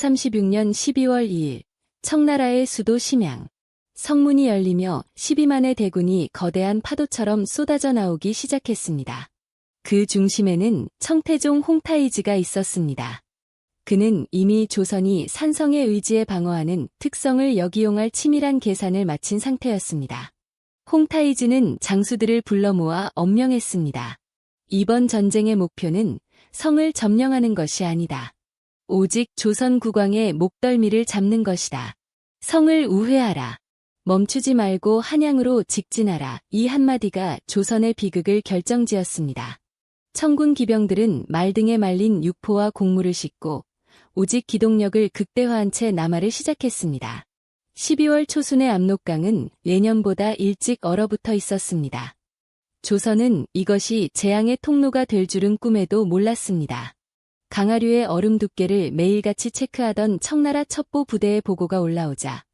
1236년 12월 2일, 청나라의 수도 심양. 성문이 열리며 12만의 대군이 거대한 파도처럼 쏟아져 나오기 시작했습니다. 그 중심에는 청태종 홍타이즈가 있었습니다. 그는 이미 조선이 산성의 의지에 방어하는 특성을 역이용할 치밀한 계산을 마친 상태였습니다. 홍타이즈는 장수들을 불러 모아 엄명했습니다. 이번 전쟁의 목표는 성을 점령하는 것이 아니다. 오직 조선 국왕의 목덜미를 잡는 것이다. 성을 우회하라. 멈추지 말고 한양으로 직진하라. 이 한마디가 조선의 비극을 결정지었습니다. 청군 기병들은 말 등에 말린 육포와 곡물을 싣고 오직 기동력을 극대화한 채 남하를 시작했습니다. 12월 초순의 압록강은 예년보다 일찍 얼어붙어 있었습니다. 조선은 이것이 재앙의 통로가 될 줄은 꿈에도 몰랐습니다. 강하류의 얼음 두께를 매일같이 체크하던 청나라 첩보 부대의 보고가 올라오자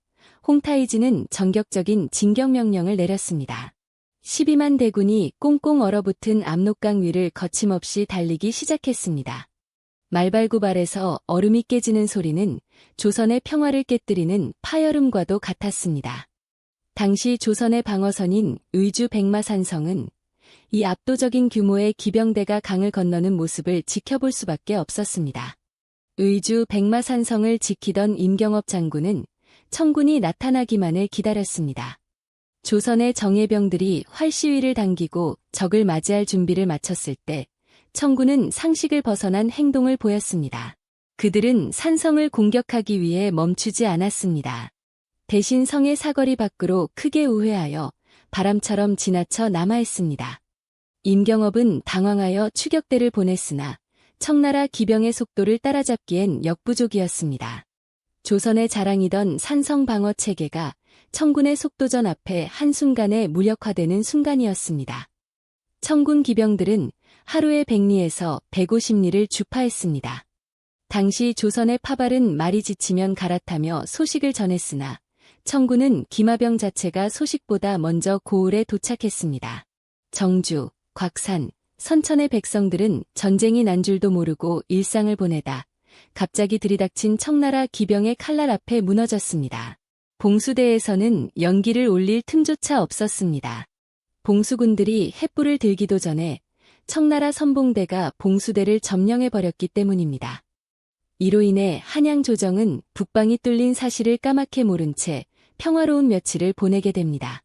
홍타이즈는 전격적인 진격 명령을 내렸습니다. 12만 대군이 꽁꽁 얼어붙은 압록강 위를 거침없이 달리기 시작했습니다. 말발구발에서 얼음이 깨지는 소리는 조선의 평화를 깨뜨리는 파열음과도 같았습니다. 당시 조선의 방어선인 의주 백마산성은 이 압도적인 규모의 기병대가 강을 건너는 모습을 지켜볼 수밖에 없었습니다. 의주 백마산성을 지키던 임경업 장군은 청군이 나타나기만을 기다렸습니다. 조선의 정예병들이 활시위를 당기고 적을 맞이할 준비를 마쳤을 때 청군은 상식을 벗어난 행동을 보였습니다. 그들은 산성을 공격하기 위해 멈추지 않았습니다. 대신 성의 사거리 밖으로 크게 우회하여 바람처럼 지나쳐 남하했습니다. 임경업은 당황하여 추격대를 보냈으나 청나라 기병의 속도를 따라잡기엔 역부족이었습니다. 조선의 자랑이던 산성 방어 체계가 청군의 속도전 앞에 한순간에 무력화되는 순간이었습니다. 청군 기병들은 하루에 100리에서 150리를 주파했습니다. 당시 조선의 파발은 말이 지치면 갈아타며 소식을 전했으나 청군은 기마병 자체가 소식보다 먼저 고을에 도착했습니다. 정주, 곽산, 선천의 백성들은 전쟁이 난 줄도 모르고 일상을 보내다 갑자기 들이닥친 청나라 기병의 칼날 앞에 무너졌습니다. 봉수대에서는 연기를 올릴 틈조차 없었습니다. 봉수군들이 횃불을 들기도 전에 청나라 선봉대가 봉수대를 점령해버렸기 때문입니다. 이로 인해 한양 조정은 북방이 뚫린 사실을 까맣게 모른 채 평화로운 며칠을 보내게 됩니다.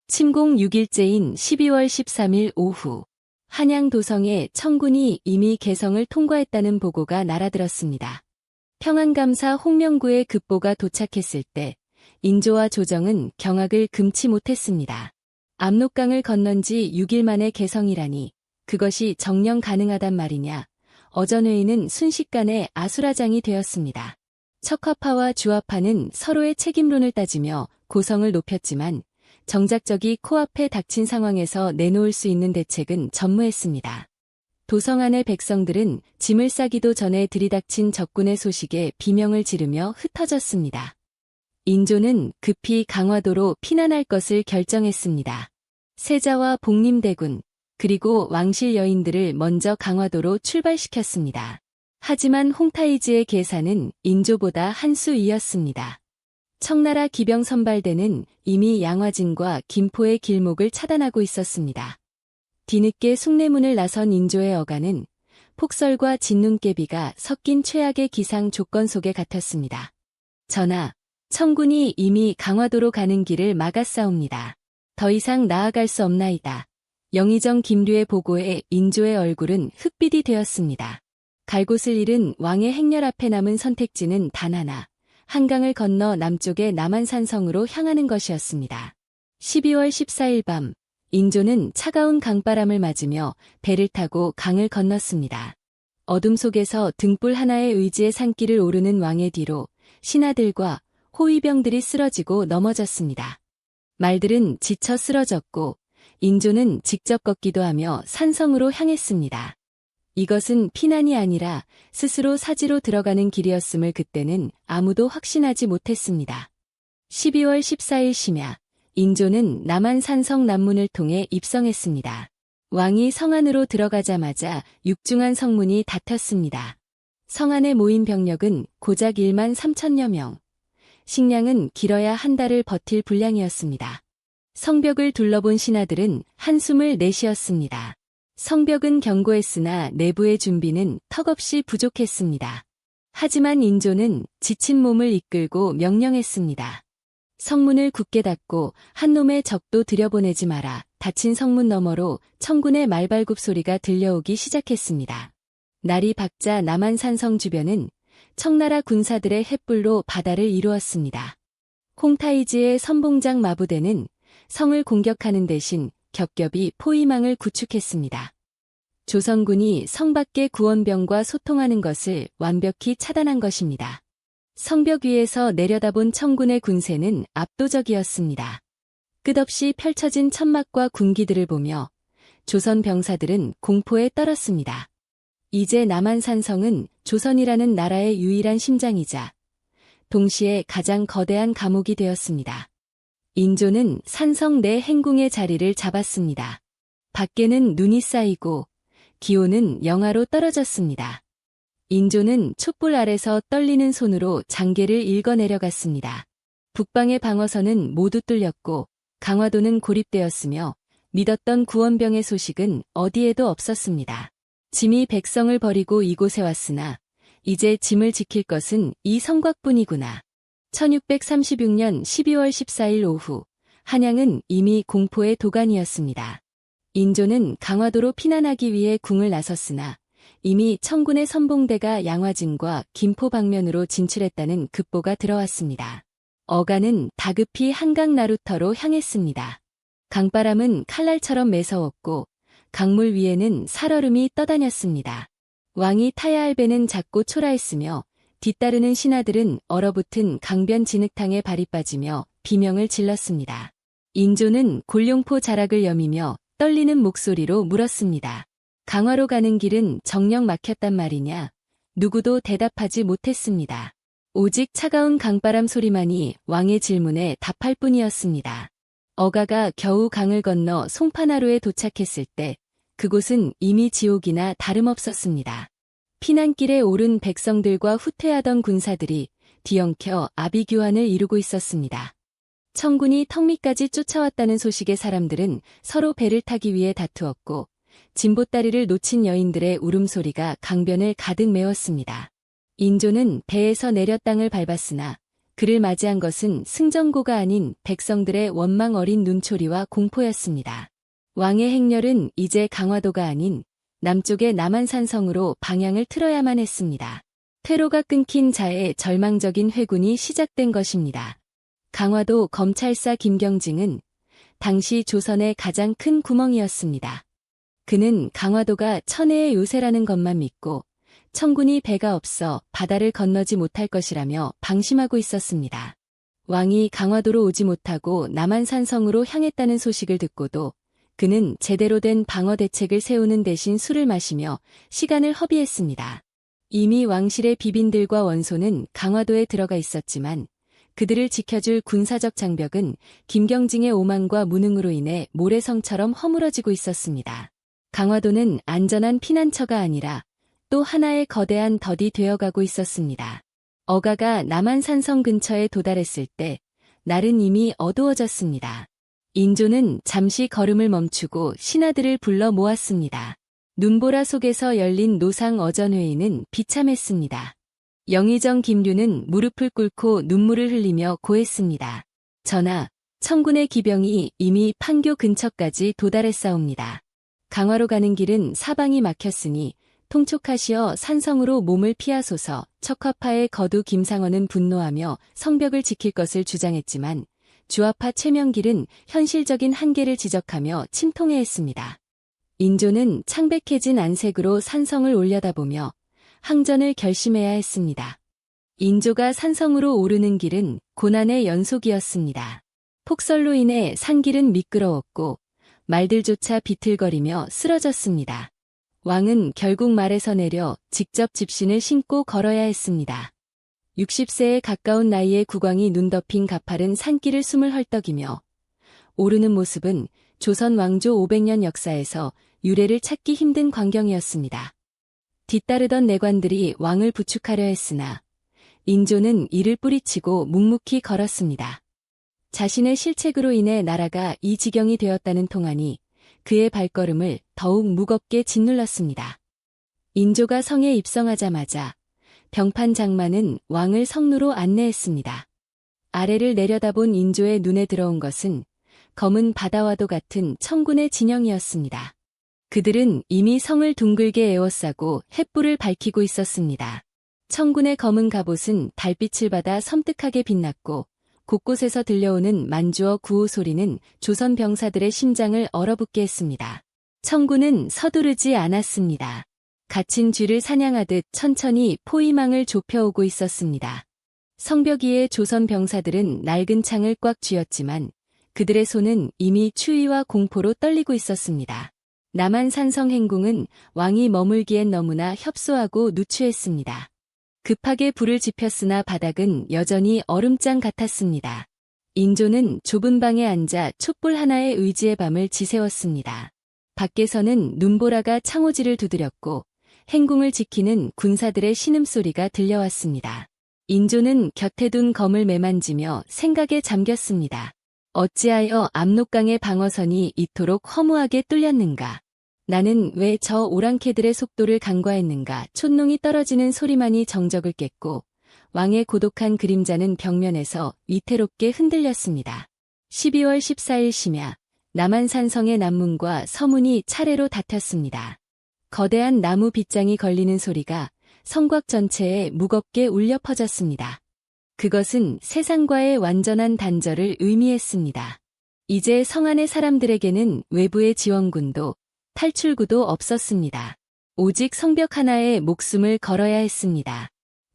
침공 6일째인 12월 13일 오후, 한양 도성에 청군이 이미 개성을 통과했다는 보고가 날아들었습니다. 평안감사 홍명구의 급보가 도착했을 때 인조와 조정은 경악을 금치 못했습니다. 압록강을 건넌 지 6일 만에 개성이라니 그것이 정령 가능하단 말이냐. 어전회의는 순식간에 아수라장이 되었습니다. 척화파와 주화파는 서로의 책임론을 따지며 고성을 높였지만 정작 적이 코앞에 닥친 상황에서 내놓을 수 있는 대책은 전무했습니다. 도성 안의 백성들은 짐을 싸기도 전에 들이닥친 적군의 소식에 비명을 지르며 흩어졌습니다. 인조는 급히 강화도로 피난할 것을 결정했습니다. 세자와 복림대군, 그리고 왕실 여인들을 먼저 강화도로 출발시켰습니다. 하지만 홍타이즈의 계산은 인조보다 한 수 위였습니다. 청나라 기병 선발대는 이미 양화진과 김포의 길목을 차단하고 있었습니다. 뒤늦게 숭례문을 나선 인조의 어간은 폭설과 진눈깨비가 섞인 최악의 기상 조건 속에 갇혔습니다. 전하, 청군이 이미 강화도로 가는 길을 막았사옵니다. 더 이상 나아갈 수 없나이다. 영의정 김류의 보고에 인조의 얼굴은 흑빛이 되었습니다. 갈 곳을 잃은 왕의 행렬 앞에 남은 선택지는 단 하나, 한강을 건너 남쪽의 남한산성으로 향하는 것이었습니다. 12월 14일 밤, 인조는 차가운 강바람을 맞으며 배를 타고 강을 건넜습니다. 어둠 속에서 등불 하나의 의지의 산길을 오르는 왕의 뒤로 신하들과 호위병들이 쓰러지고 넘어졌습니다. 말들은 지쳐 쓰러졌고 인조는 직접 걷기도 하며 산성으로 향했습니다. 이것은 피난이 아니라 스스로 사지로 들어가는 길이었음을 그때는 아무도 확신하지 못했습니다. 12월 14일 심야, 인조는 남한산성 남문을 통해 입성했습니다. 왕이 성 안으로 들어가자마자 육중한 성문이 닫혔습니다. 성 안에 모인 병력은 고작 1만 3천여 명. 식량은 길어야 한 달을 버틸 분량이었습니다. 성벽을 둘러본 신하들은 한숨을 내쉬었습니다. 성벽은 견고했으나 내부의 준비는 턱없이 부족했습니다. 하지만 인조는 지친 몸을 이끌고 명령했습니다. 성문을 굳게 닫고 한 놈의 적도 들여보내지 마라. 닫힌 성문 너머로 청군의 말발굽 소리가 들려오기 시작했습니다. 날이 밝자 남한산성 주변은 청나라 군사들의 횃불로 바다를 이루었습니다. 홍타이지의 선봉장 마부대는 성을 공격하는 대신 겹겹이 포위망을 구축했습니다. 조선군이 성 밖의 구원병과 소통하는 것을 완벽히 차단한 것입니다. 성벽 위에서 내려다본 청군의 군세는 압도적이었습니다. 끝없이 펼쳐진 천막과 군기들을 보며 조선 병사들은 공포에 떨었습니다. 이제 남한산성은 조선이라는 나라의 유일한 심장이자 동시에 가장 거대한 감옥이 되었습니다. 인조는 산성 내 행궁의 자리를 잡았습니다. 밖에는 눈이 쌓이고 기온은 영하로 떨어졌습니다. 인조는 촛불 아래서 떨리는 손으로 장계를 읽어내려갔습니다. 북방의 방어선은 모두 뚫렸고 강화도는 고립되었으며 믿었던 구원병의 소식은 어디에도 없었습니다. 짐이 백성을 버리고 이곳에 왔으나 이제 짐을 지킬 것은 이 성곽뿐이구나. 1636년 12월 14일 오후 한양은 이미 공포의 도가니였습니다. 인조는 강화도로 피난하기 위해 궁을 나섰으나 이미 청군의 선봉대가 양화진과 김포 방면으로 진출했다는 급보가 들어왔습니다. 어가는 다급히 한강 나루터로 향했습니다. 강바람은 칼날처럼 매서웠고 강물 위에는 살얼음이 떠다녔습니다. 왕이 타야 할 배는 작고 초라했으며 뒤따르는 신하들은 얼어붙은 강변 진흙탕에 발이 빠지며 비명을 질렀습니다. 인조는 골룡포 자락을 여미며 떨리는 목소리로 물었습니다. 강화로 가는 길은 정녕 막혔단 말이냐? 누구도 대답하지 못했습니다. 오직 차가운 강바람 소리만이 왕의 질문에 답할 뿐이었습니다. 어가가 겨우 강을 건너 송파나루에 도착했을 때 그곳은 이미 지옥이나 다름없었습니다. 피난길에 오른 백성들과 후퇴하던 군사들이 뒤엉켜 아비규환을 이루고 있었습니다. 청군이 턱 밑까지 쫓아왔다는 소식의 사람들은 서로 배를 타기 위해 다투었고 진보다리를 놓친 여인들의 울음소리가 강변을 가득 메웠습니다. 인조는 배에서 내려 땅을 밟았으나 그를 맞이한 것은 승전고가 아닌 백성들의 원망 어린 눈초리와 공포였습니다. 왕의 행렬은 이제 강화도가 아닌 남쪽의 남한산성으로 방향을 틀어야만 했습니다. 퇴로가 끊긴 자의 절망적인 회군이 시작된 것입니다. 강화도 검찰사 김경징은 당시 조선의 가장 큰 구멍이었습니다. 그는 강화도가 천혜의 요새라는 것만 믿고 청군이 배가 없어 바다를 건너지 못할 것이라며 방심하고 있었습니다. 왕이 강화도로 오지 못하고 남한산성으로 향했다는 소식을 듣고도 그는 제대로 된 방어 대책을 세우는 대신 술을 마시며 시간을 허비했습니다. 이미 왕실의 비빈들과 원소는 강화도에 들어가 있었지만 그들을 지켜줄 군사적 장벽은 김경징의 오만과 무능으로 인해 모래성처럼 허물어지고 있었습니다. 강화도는 안전한 피난처가 아니라 또 하나의 거대한 덫이 되어가고 있었습니다. 어가가 남한산성 근처에 도달했을 때 날은 이미 어두워졌습니다. 인조는 잠시 걸음을 멈추고 신하들을 불러 모았습니다. 눈보라 속에서 열린 노상 어전회의는 비참했습니다. 영의정 김류는 무릎을 꿇고 눈물을 흘리며 고했습니다. 전하, 청군의 기병이 이미 판교 근처까지 도달했사옵니다. 강화로 가는 길은 사방이 막혔으니 통촉하시어 산성으로 몸을 피하소서. 척화파의 거두 김상원은 분노하며 성벽을 지킬 것을 주장했지만 주화파 최명길은 현실적인 한계를 지적하며 침통해했습니다. 인조는 창백해진 안색으로 산성을 올려다보며 항전을 결심해야 했습니다. 인조가 산성으로 오르는 길은 고난의 연속이었습니다. 폭설로 인해 산길은 미끄러웠고 말들조차 비틀거리며 쓰러졌습니다. 왕은 결국 말에서 내려 직접 집신을 신고 걸어야 했습니다. 60세에 가까운 나이에 국왕이 눈 덮인 가파른 산길을 숨을 헐떡이며 오르는 모습은 조선 왕조 500년 역사에서 유례를 찾기 힘든 광경이었습니다. 뒤따르던 내관들이 왕을 부축하려 했으나 인조는 이를 뿌리치고 묵묵히 걸었습니다. 자신의 실책으로 인해 나라가 이 지경이 되었다는 통하니 그의 발걸음을 더욱 무겁게 짓눌렀습니다. 인조가 성에 입성하자마자 병판 장만은 왕을 성루로 안내했습니다. 아래를 내려다본 인조의 눈에 들어온 것은 검은 바다와도 같은 청군의 진영이었습니다. 그들은 이미 성을 둥글게 에워싸고 횃불을 밝히고 있었습니다. 청군의 검은 갑옷은 달빛을 받아 섬뜩하게 빛났고 곳곳에서 들려오는 만주어 구호 소리는 조선 병사들의 심장을 얼어붙게 했습니다. 청군은 서두르지 않았습니다. 갇힌 쥐를 사냥하듯 천천히 포위망을 좁혀오고 있었습니다. 성벽 위에 조선 병사들은 낡은 창을 꽉 쥐었지만 그들의 손은 이미 추위와 공포로 떨리고 있었습니다. 남한산성 행궁은 왕이 머물기엔 너무나 협소하고 누추했습니다. 급하게 불을 지폈으나 바닥은 여전히 얼음장 같았습니다. 인조는 좁은 방에 앉아 촛불 하나에 의지의 밤을 지새웠습니다. 밖에서는 눈보라가 창호지를 두드렸고 행궁을 지키는 군사들의 신음소리가 들려왔습니다. 인조는 곁에 둔 검을 매만지며 생각에 잠겼습니다. 어찌하여 압록강의 방어선이 이토록 허무하게 뚫렸는가? 나는 왜 저 오랑캐들의 속도를 간과했는가? 촛농이 떨어지는 소리만이 정적을 깼고 왕의 고독한 그림자는 벽면에서 위태롭게 흔들렸습니다. 12월 14일 심야 남한산성의 남문과 서문이 차례로 닫혔습니다. 거대한 나무 빗장이 걸리는 소리가 성곽 전체에 무겁게 울려 퍼졌습니다. 그것은 세상과의 완전한 단절을 의미했습니다. 이제 성 안의 사람들에게는 외부의 지원군도 탈출구도 없었습니다. 오직 성벽 하나에 목숨을 걸어야 했습니다.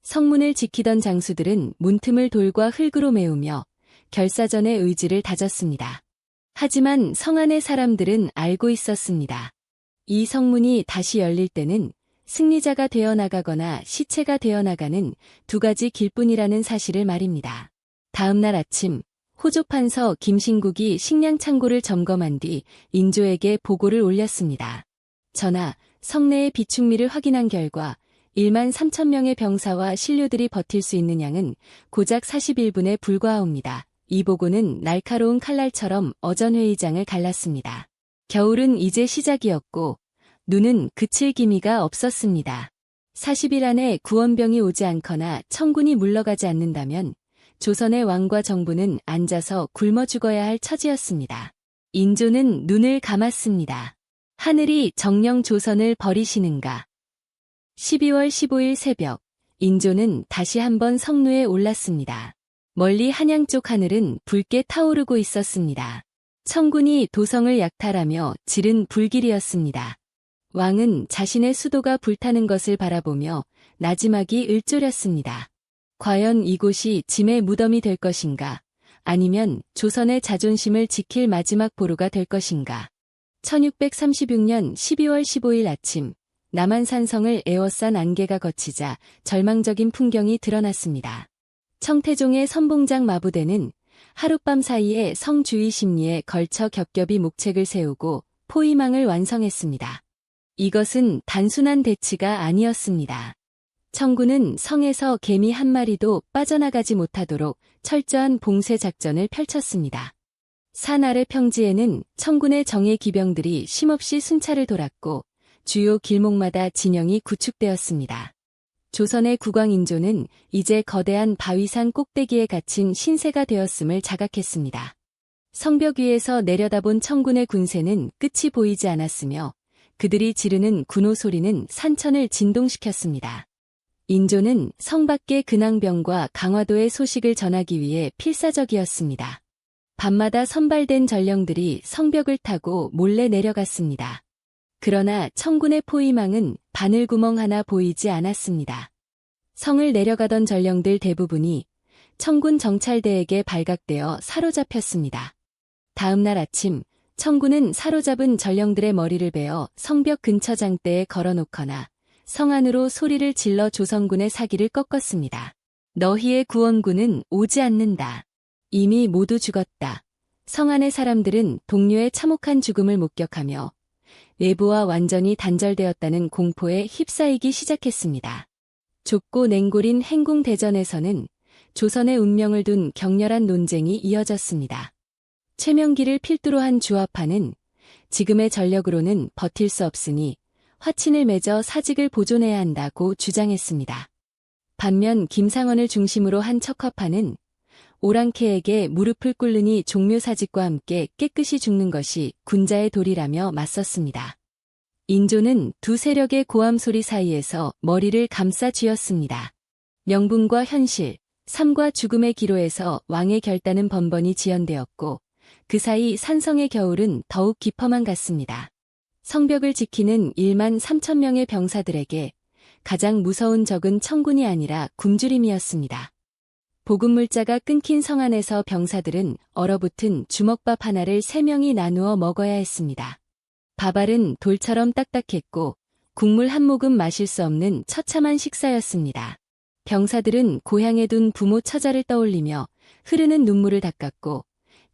성문을 지키던 장수들은 문틈을 돌과 흙으로 메우며 결사전의 의지를 다졌습니다. 하지만 성 안의 사람들은 알고 있었습니다. 이 성문이 다시 열릴 때는 승리자가 되어 나가거나 시체가 되어 나가는 두 가지 길뿐이라는 사실을 말입니다. 다음 날 아침 호조판서 김신국이 식량 창고를 점검한 뒤 인조에게 보고를 올렸습니다. 전하, 성내의 비축미를 확인한 결과 1만 3천 명의 병사와 신료들이 버틸 수 있는 양은 고작 41분에 불과하옵니다. 이 보고는 날카로운 칼날처럼 어전회의장을 갈랐습니다. 겨울은 이제 시작이었고 눈은 그칠 기미가 없었습니다. 40일 안에 구원병이 오지 않거나 청군이 물러가지 않는다면 조선의 왕과 정부는 앉아서 굶어 죽어야 할 처지였습니다. 인조는 눈을 감았습니다. 하늘이 정녕 조선을 버리시는가. 12월 15일 새벽, 인조는 다시 한번 성루에 올랐습니다. 멀리 한양 쪽 하늘은 붉게 타오르고 있었습니다. 청군이 도성을 약탈하며 지른 불길이었습니다. 왕은 자신의 수도가 불타는 것을 바라보며 나지막이 을조렸습니다. 과연 이곳이 짐의 무덤이 될 것인가? 아니면 조선의 자존심을 지킬 마지막 보루가 될 것인가? 1636년 12월 15일 아침, 남한산성을 에워싼 안개가 걷히자 절망적인 풍경이 드러났습니다. 청태종의 선봉장 마부대는 하룻밤 사이에 성 주위 심리에 걸쳐 겹겹이 목책을 세우고 포위망을 완성했습니다. 이것은 단순한 대치가 아니었습니다. 청군은 성에서 개미 한 마리도 빠져나가지 못하도록 철저한 봉쇄 작전을 펼쳤습니다. 산 아래 평지에는 청군의 정예 기병들이 쉼없이 순찰을 돌았고 주요 길목마다 진영이 구축되었습니다. 조선의 국왕인조는 이제 거대한 바위산 꼭대기에 갇힌 신세가 되었음을 자각했습니다. 성벽 위에서 내려다본 청군의 군세는 끝이 보이지 않았으며 그들이 지르는 군호 소리는 산천을 진동시켰습니다. 인조는 성 밖의 근황병과 강화도의 소식을 전하기 위해 필사적이었습니다. 밤마다 선발된 전령들이 성벽을 타고 몰래 내려갔습니다. 그러나 청군의 포위망은 바늘구멍 하나 보이지 않았습니다. 성을 내려가던 전령들 대부분이 청군 정찰대에게 발각되어 사로잡혔습니다. 다음 날 아침, 청군은 사로잡은 전령들의 머리를 베어 성벽 근처 장대에 걸어놓거나 성 안으로 소리를 질러 조선군의 사기를 꺾었습니다. 너희의 구원군은 오지 않는다. 이미 모두 죽었다. 성 안의 사람들은 동료의 참혹한 죽음을 목격하며 내부와 완전히 단절되었다는 공포에 휩싸이기 시작했습니다. 좁고 냉골인 행궁대전에서는 조선의 운명을 둔 격렬한 논쟁이 이어졌습니다. 최명기를 필두로 한 주화파는 지금의 전력으로는 버틸 수 없으니 화친을 맺어 사직을 보존해야 한다고 주장했습니다. 반면 김상원을 중심으로 한 척화파는 오랑캐에게 무릎을 꿇으니 종묘사직과 함께 깨끗이 죽는 것이 군자의 도리라며 맞섰습니다. 인조는 두 세력의 고함소리 사이에서 머리를 감싸 쥐었습니다. 명분과 현실, 삶과 죽음의 기로에서 왕의 결단은 번번이 지연되었고 그 사이 산성의 겨울은 더욱 깊어만 갔습니다. 성벽을 지키는 1만 3천 명의 병사들에게 가장 무서운 적은 청군이 아니라 굶주림이었습니다. 보급물자가 끊긴 성 안에서 병사들은 얼어붙은 주먹밥 하나를 3명이 나누어 먹어야 했습니다. 밥알은 돌처럼 딱딱했고 국물 한 모금 마실 수 없는 처참한 식사였습니다. 병사들은 고향에 둔 부모 처자를 떠올리며 흐르는 눈물을 닦았고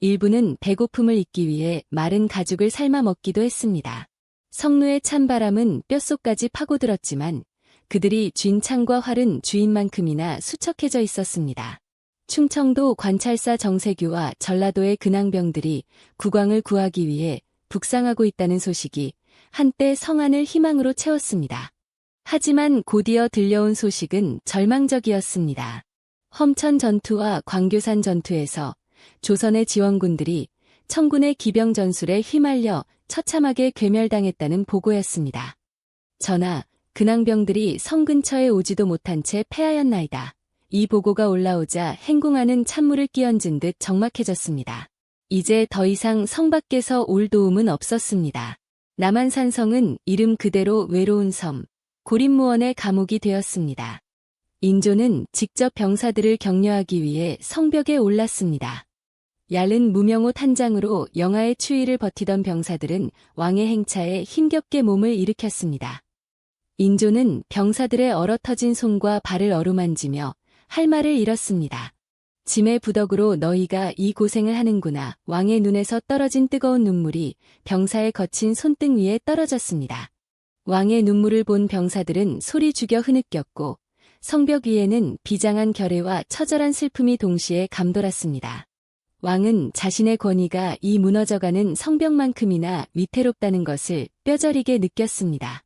일부는 배고픔을 잊기 위해 마른 가죽을 삶아 먹기도 했습니다. 성루의 찬바람은 뼛속까지 파고들었지만 그들이 쥔 창과 활은 주인만큼이나 수척해져 있었습니다. 충청도 관찰사 정세규와 전라도의 근황병들이 국왕을 구하기 위해 북상하고 있다는 소식이 한때 성안을 희망으로 채웠습니다. 하지만 곧이어 들려온 소식은 절망적이었습니다. 험천 전투와 광교산 전투에서 조선의 지원군들이 청군의 기병 전술에 휘말려 처참하게 괴멸당했다는 보고였습니다. 전하, 근황병들이 성 근처에 오지도 못한 채 패하였나이다. 이 보고가 올라오자 행궁하는 찬물을 끼얹은 듯 적막해졌습니다. 이제 더 이상 성 밖에서 올 도움은 없었습니다. 남한산성은 이름 그대로 외로운 섬, 고립무원의 감옥이 되었습니다. 인조는 직접 병사들을 격려하기 위해 성벽에 올랐습니다. 얇은 무명옷 한 장으로 영하의 추위를 버티던 병사들은 왕의 행차에 힘겹게 몸을 일으켰습니다. 인조는 병사들의 얼어터진 손과 발을 어루만지며 할 말을 잃었습니다. 짐의 부덕으로 너희가 이 고생을 하는구나. 왕의 눈에서 떨어진 뜨거운 눈물이 병사의 거친 손등 위에 떨어졌습니다. 왕의 눈물을 본 병사들은 소리 죽여 흐느꼈고 성벽 위에는 비장한 결의와 처절한 슬픔이 동시에 감돌았습니다. 왕은 자신의 권위가 이 무너져가는 성벽만큼이나 위태롭다는 것을 뼈저리게 느꼈습니다.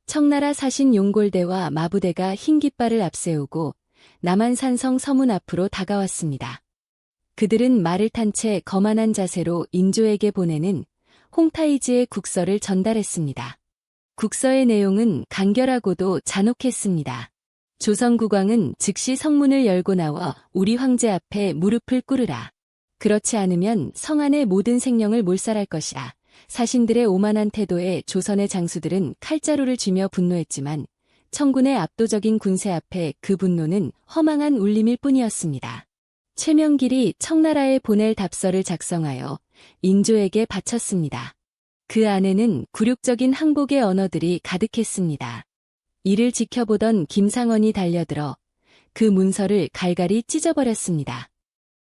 청나라 사신 용골대와 마부대가 흰 깃발을 앞세우고 남한산성 서문 앞으로 다가왔습니다. 그들은 말을 탄 채 거만한 자세로 인조에게 보내는 홍타이지의 국서를 전달했습니다. 국서의 내용은 간결하고도 잔혹했습니다. 조선국왕은 즉시 성문을 열고 나와 우리 황제 앞에 무릎을 꿇으라. 그렇지 않으면 성 안의 모든 생명을 몰살할 것이다. 사신들의 오만한 태도에 조선의 장수들은 칼자루를 쥐며 분노했지만 청군의 압도적인 군세 앞에 그 분노는 허망한 울림일 뿐이었습니다. 최명길이 청나라에 보낼 답서를 작성하여 인조에게 바쳤습니다. 그 안에는 굴욕적인 항복의 언어들이 가득했습니다. 이를 지켜보던 김상원이 달려들어 그 문서를 갈갈이 찢어버렸습니다.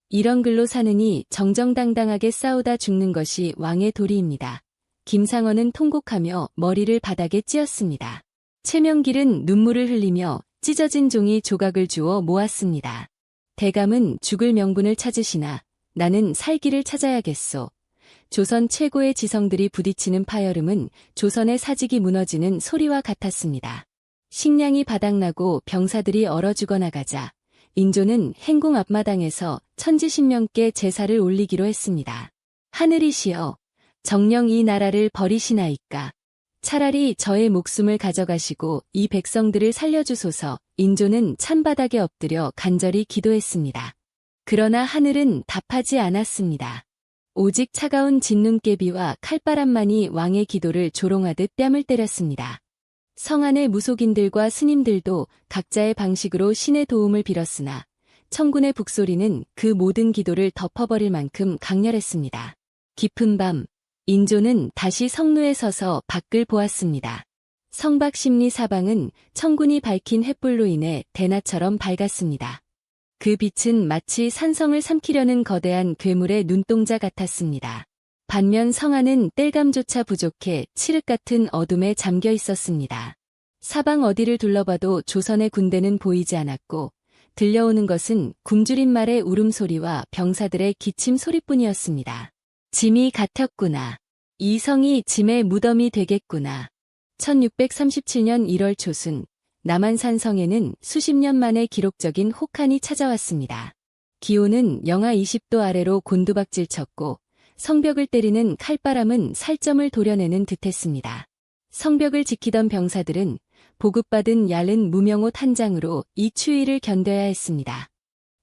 이런 글로 사느니 정정당당하게 싸우다 죽는 것이 왕의 도리입니다. 김상원은 통곡하며 머리를 바닥에 찧었습니다. 최명길은 눈물을 흘리며 찢어진 종이 조각을 주워 모았습니다. 대감은 죽을 명분을 찾으시나 나는 살기를 찾아야겠소. 조선 최고의 지성들이 부딪히는 파열음은 조선의 사직이 무너지는 소리와 같았습니다. 식량이 바닥나고 병사들이 얼어 죽어나가자 인조는 행궁 앞마당에서 천지신명께 제사를 올리기로 했습니다. 하늘이시여, 정녕 이 나라를 버리시나이까. 차라리 저의 목숨을 가져가시고 이 백성들을 살려주소서. 인조는 찬바닥에 엎드려 간절히 기도했습니다. 그러나 하늘은 답하지 않았습니다. 오직 차가운 진눈깨비와 칼바람만이 왕의 기도를 조롱하듯 뺨을 때렸습니다. 성 안의 무속인들과 스님들도 각자의 방식으로 신의 도움을 빌었으나 청군의 북소리는 그 모든 기도를 덮어버릴 만큼 강렬했습니다. 깊은 밤, 인조는 다시 성루에 서서 밖을 보았습니다. 성박 십리 사방은 청군이 밝힌 횃불로 인해 대낮처럼 밝았습니다. 그 빛은 마치 산성을 삼키려는 거대한 괴물의 눈동자 같았습니다. 반면 성안은 땔감조차 부족해 칠흑 같은 어둠에 잠겨 있었습니다. 사방 어디를 둘러봐도 조선의 군대는 보이지 않았고 들려오는 것은 굶주린 말의 울음소리와 병사들의 기침 소리뿐이었습니다. 짐이 같았구나. 이 성이 짐의 무덤이 되겠구나. 1637년 1월 초순 남한산 성에는 수십 년 만에 기록적인 혹한이 찾아왔습니다. 기온은 영하 20도 아래로 곤두박질 쳤고 성벽을 때리는 칼바람은 살점을 도려내는 듯했습니다. 성벽을 지키던 병사들은 보급받은 얇은 무명옷 한 장으로 이 추위를 견뎌야 했습니다.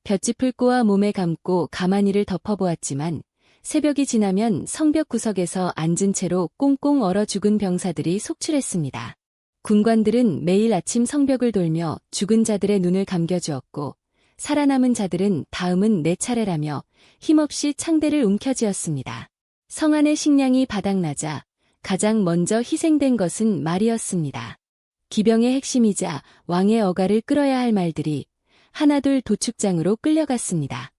볏짚을 꼬아 몸에 감고 가마니를 덮어보았지만 새벽이 지나면 성벽 구석에서 앉은 채로 꽁꽁 얼어 죽은 병사들이 속출했습니다. 군관들은 매일 아침 성벽을 돌며 죽은 자들의 눈을 감겨주었고 살아남은 자들은 다음은 내 차례라며 힘없이 창대를 움켜쥐었습니다. 성안의 식량이 바닥나자 가장 먼저 희생된 것은 말이었습니다. 기병의 핵심이자 왕의 어가를 끌어야 할 말들이 하나둘 도축장으로 끌려갔습니다.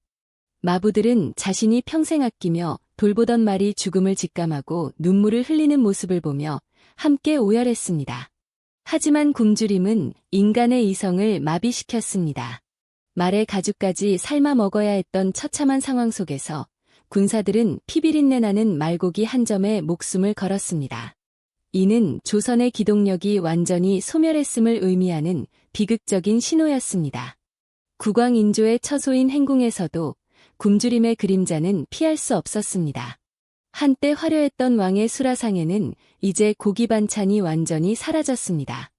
마부들은 자신이 평생 아끼며 돌보던 말이 죽음을 직감하고 눈물을 흘리는 모습을 보며 함께 오열했습니다. 하지만 굶주림은 인간의 이성을 마비시켰습니다. 말의 가죽까지 삶아 먹어야 했던 처참한 상황 속에서 군사들은 피비린내 나는 말고기 한 점에 목숨을 걸었습니다. 이는 조선의 기동력이 완전히 소멸했음을 의미하는 비극적인 신호였습니다. 국왕인조의 처소인 행궁에서도 굶주림의 그림자는 피할 수 없었습니다. 한때 화려했던 왕의 수라상에는 이제 고기 반찬이 완전히 사라졌습니다.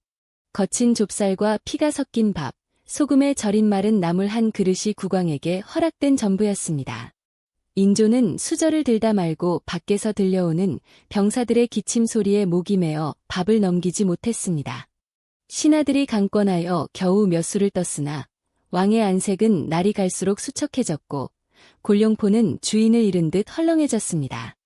거친 좁쌀과 피가 섞인 밥, 소금에 절인 마른 나물 한 그릇이 국왕에게 허락된 전부였습니다. 인조는 수저를 들다 말고 밖에서 들려오는 병사들의 기침 소리에 목이 메어 밥을 넘기지 못했습니다. 신하들이 강권하여 겨우 몇 수를 떴으나 왕의 안색은 날이 갈수록 수척해졌고 골룡포는 주인을 잃은 듯 헐렁해졌습니다.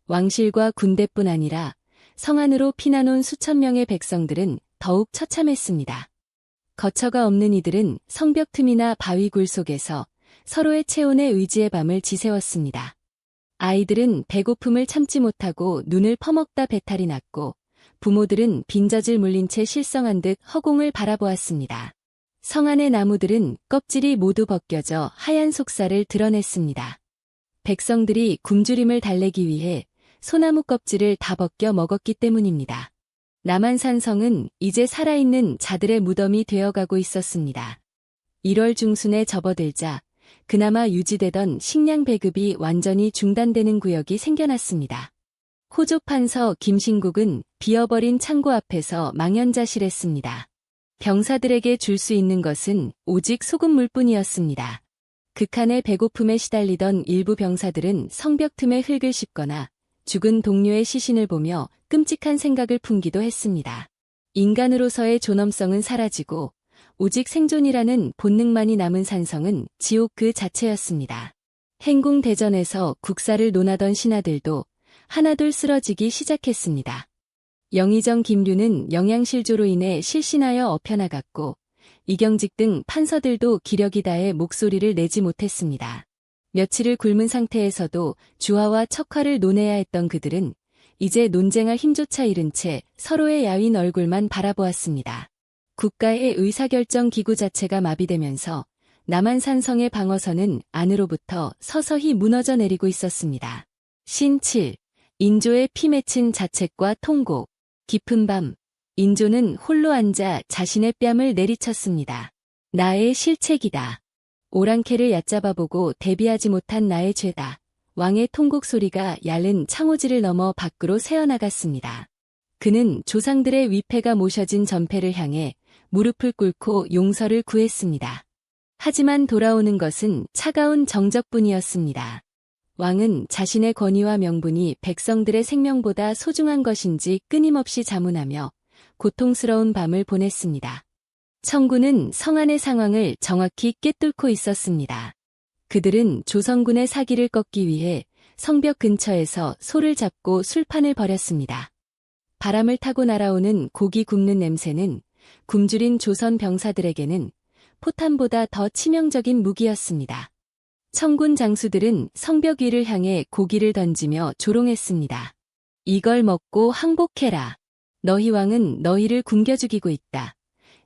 왕실과 군대뿐 아니라 성안으로 피난온 수천 명의 백성들은 더욱 처참했습니다. 거처가 없는 이들은 성벽 틈이나 바위굴 속에서 서로의 체온에 의지해 밤을 지새웠습니다. 아이들은 배고픔을 참지 못하고 눈을 퍼먹다 배탈이 났고 부모들은 빈젖을 물린 채 실성한 듯 허공을 바라보았습니다. 성안의 나무들은 껍질이 모두 벗겨져 하얀 속살을 드러냈습니다. 백성들이 굶주림을 달래기 위해 소나무 껍질을 다 벗겨 먹었기 때문입니다. 남한산성은 이제 살아있는 자들의 무덤이 되어가고 있었습니다. 1월 중순에 접어들자 그나마 유지되던 식량 배급이 완전히 중단되는 구역이 생겨났습니다. 호조판서 김신국은 비어버린 창고 앞에서 망연자실했습니다. 병사들에게 줄 수 있는 것은 오직 소금물뿐이었습니다. 극한의 배고픔에 시달리던 일부 병사들은 성벽 틈에 흙을 씹거나 죽은 동료의 시신을 보며 끔찍한 생각을 품기도 했습니다. 인간으로서의 존엄성은 사라지고 오직 생존이라는 본능만이 남은 산성은 지옥 그 자체였습니다. 행궁대전에서 국사를 논하던 신하들도 하나둘 쓰러지기 시작했습니다. 영의정 김류는 영양실조로 인해 실신하여 엎혀나갔고 이경직 등 판서들도 기력이 다해 목소리를 내지 못했습니다. 며칠을 굶은 상태에서도 주화와 척화를 논해야 했던 그들은 이제 논쟁할 힘조차 잃은 채 서로의 야윈 얼굴만 바라보았습니다. 국가의 의사결정 기구 자체가 마비되면서 남한산성의 방어선은 안으로부터 서서히 무너져 내리고 있었습니다. 신7. 인조의 피 맺힌 자책과 통곡. 깊은 밤, 인조는 홀로 앉아 자신의 뺨을 내리쳤습니다. 나의 실책이다. 오랑캐를 얕잡아보고 대비하지 못한 나의 죄다. 왕의 통곡 소리가 얇은 창호지를 넘어 밖으로 새어나갔습니다. 그는 조상들의 위패가 모셔진 전패를 향해 무릎을 꿇고 용서를 구했습니다. 하지만 돌아오는 것은 차가운 정적뿐이었습니다. 왕은 자신의 권위와 명분이 백성들의 생명보다 소중한 것인지 끊임없이 자문하며 고통스러운 밤을 보냈습니다. 청군은 성안의 상황을 정확히 꿰뚫고 있었습니다. 그들은 조선군의 사기를 꺾기 위해 성벽 근처에서 소를 잡고 술판을 벌였습니다. 바람을 타고 날아오는 고기 굽는 냄새는 굶주린 조선 병사들에게는 포탄보다 더 치명적인 무기였습니다. 청군 장수들은 성벽 위를 향해 고기를 던지며 조롱했습니다. 이걸 먹고 항복해라. 너희 왕은 너희를 굶겨 죽이고 있다.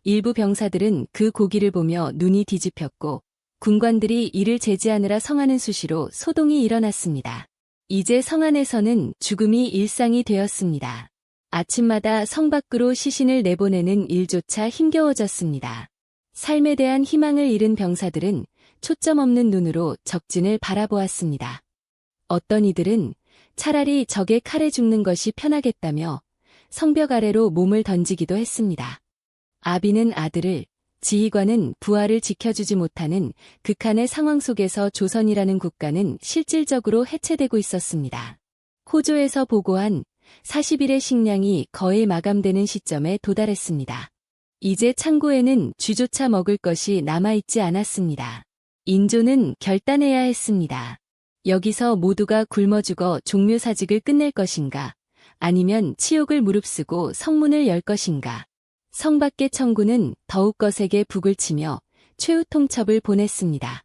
일부 병사들은 그 고기를 보며 눈이 뒤집혔고 군관들이 이를 제지하느라 성하는 수시로 소동이 일어났습니다. 이제 성 안에서는 죽음이 일상이 되었습니다. 아침마다 성 밖으로 시신을 내보내는 일조차 힘겨워졌습니다. 삶에 대한 희망을 잃은 병사들은 초점 없는 눈으로 적진을 바라보았습니다. 어떤 이들은 차라리 적의 칼에 죽는 것이 편하겠다며 성벽 아래로 몸을 던지기도 했습니다. 아비는 아들을, 지휘관은 부하를 지켜주지 못하는 극한의 상황 속에서 조선이라는 국가는 실질적으로 해체되고 있었습니다. 호조에서 보고한 40일의 식량이 거의 마감되는 시점에 도달했습니다. 이제 창고에는 쥐조차 먹을 것이 남아있지 않았습니다. 인조는 결단해야 했습니다. 여기서 모두가 굶어 죽어 종묘사직을 끝낼 것인가, 아니면 치욕을 무릅쓰고 성문을 열 것인가. 성 밖의 청군은 더욱 거세게 북을 치며 최후 통첩을 보냈습니다.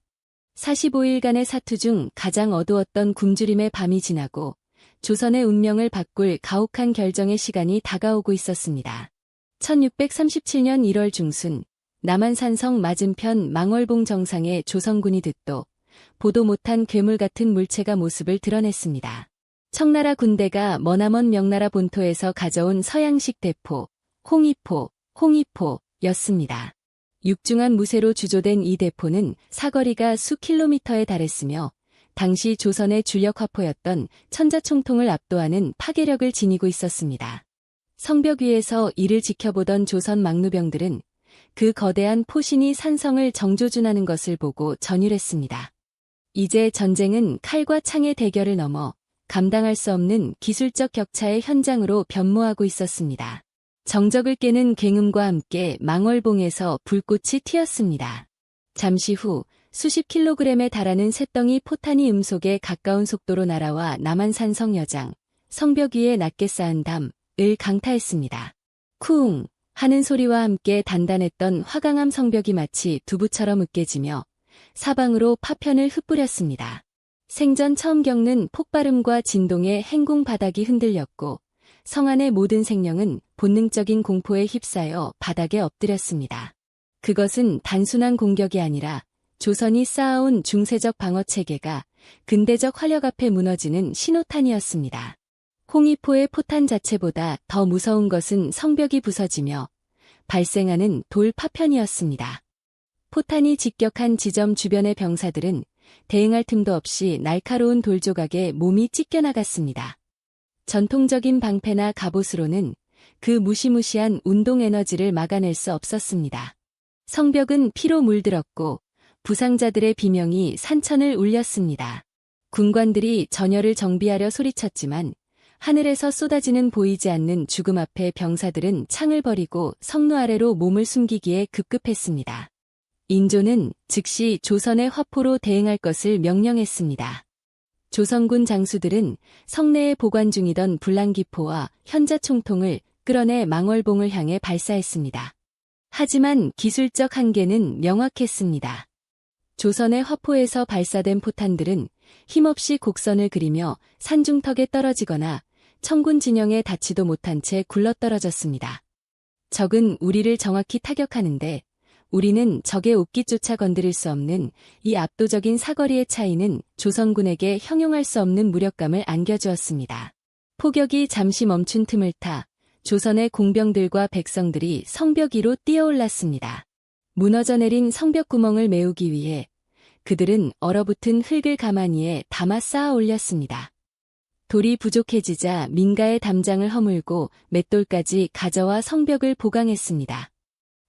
45일간의 사투 중 가장 어두웠던 굶주림의 밤이 지나고 조선의 운명을 바꿀 가혹한 결정의 시간이 다가오고 있었습니다. 1637년 1월 중순 남한산성 맞은편 망월봉 정상에 조선군이 듣도 보도 못한 괴물 같은 물체가 모습을 드러냈습니다. 청나라 군대가 머나먼 명나라 본토에서 가져온 서양식 대포, 홍이포였습니다. 육중한 무쇠로 주조된 이 대포는 사거리가 수 킬로미터에 달했으며 당시 조선의 주력 화포였던 천자총통을 압도하는 파괴력을 지니고 있었습니다. 성벽 위에서 이를 지켜보던 조선 막루병들은 그 거대한 포신이 산성을 정조준하는 것을 보고 전율했습니다. 이제 전쟁은 칼과 창의 대결을 넘어 감당할 수 없는 기술적 격차의 현장으로 변모하고 있었습니다. 정적을 깨는 굉음과 함께 망월봉에서 불꽃이 튀었습니다. 잠시 후 수십 킬로그램에 달하는 쇳덩이 포탄이 음속에 가까운 속도로 날아와 남한산성 여장, 성벽 위에 낮게 쌓은 담을 강타했습니다. 쿵 하는 소리와 함께 단단했던 화강암 성벽이 마치 두부처럼 으깨지며 사방으로 파편을 흩뿌렸습니다. 생전 처음 겪는 폭발음과 진동에 행궁 바닥이 흔들렸고 성 안의 모든 생명은 본능적인 공포에 휩싸여 바닥에 엎드렸습니다. 그것은 단순한 공격이 아니라 조선이 쌓아온 중세적 방어체계가 근대적 화력 앞에 무너지는 신호탄이었습니다. 홍이포의 포탄 자체보다 더 무서운 것은 성벽이 부서지며 발생하는 돌 파편이었습니다. 포탄이 직격한 지점 주변의 병사들은 대응할 틈도 없이 날카로운 돌조각에 몸이 찢겨나갔습니다. 전통적인 방패나 갑옷으로는 그 무시무시한 운동 에너지를 막아낼 수 없었습니다. 성벽은 피로 물들었고 부상자들의 비명이 산천을 울렸습니다. 군관들이 전열을 정비하려 소리쳤지만 하늘에서 쏟아지는 보이지 않는 죽음 앞에 병사들은 창을 버리고 성루 아래로 몸을 숨기기에 급급했습니다. 인조는 즉시 조선의 화포로 대응할 것을 명령했습니다. 조선군 장수들은 성내에 보관 중이던 불랑기포와 현자총통을 끌어내 망월봉을 향해 발사했습니다. 하지만 기술적 한계는 명확했습니다. 조선의 화포에서 발사된 포탄들은 힘없이 곡선을 그리며 산중턱에 떨어지거나 청군 진영에 닿지도 못한 채 굴러떨어졌습니다. 적은 우리를 정확히 타격하는데 우리는 적의 옷깃조차 건드릴 수 없는 이 압도적인 사거리의 차이는 조선군에게 형용할 수 없는 무력감을 안겨주었습니다. 포격이 잠시 멈춘 틈을 타 조선의 공병들과 백성들이 성벽 위로 뛰어올랐습니다. 무너져 내린 성벽 구멍을 메우기 위해 그들은 얼어붙은 흙을 가마니에 담아 쌓아 올렸습니다. 돌이 부족해지자 민가의 담장을 허물고 맷돌까지 가져와 성벽을 보강했습니다.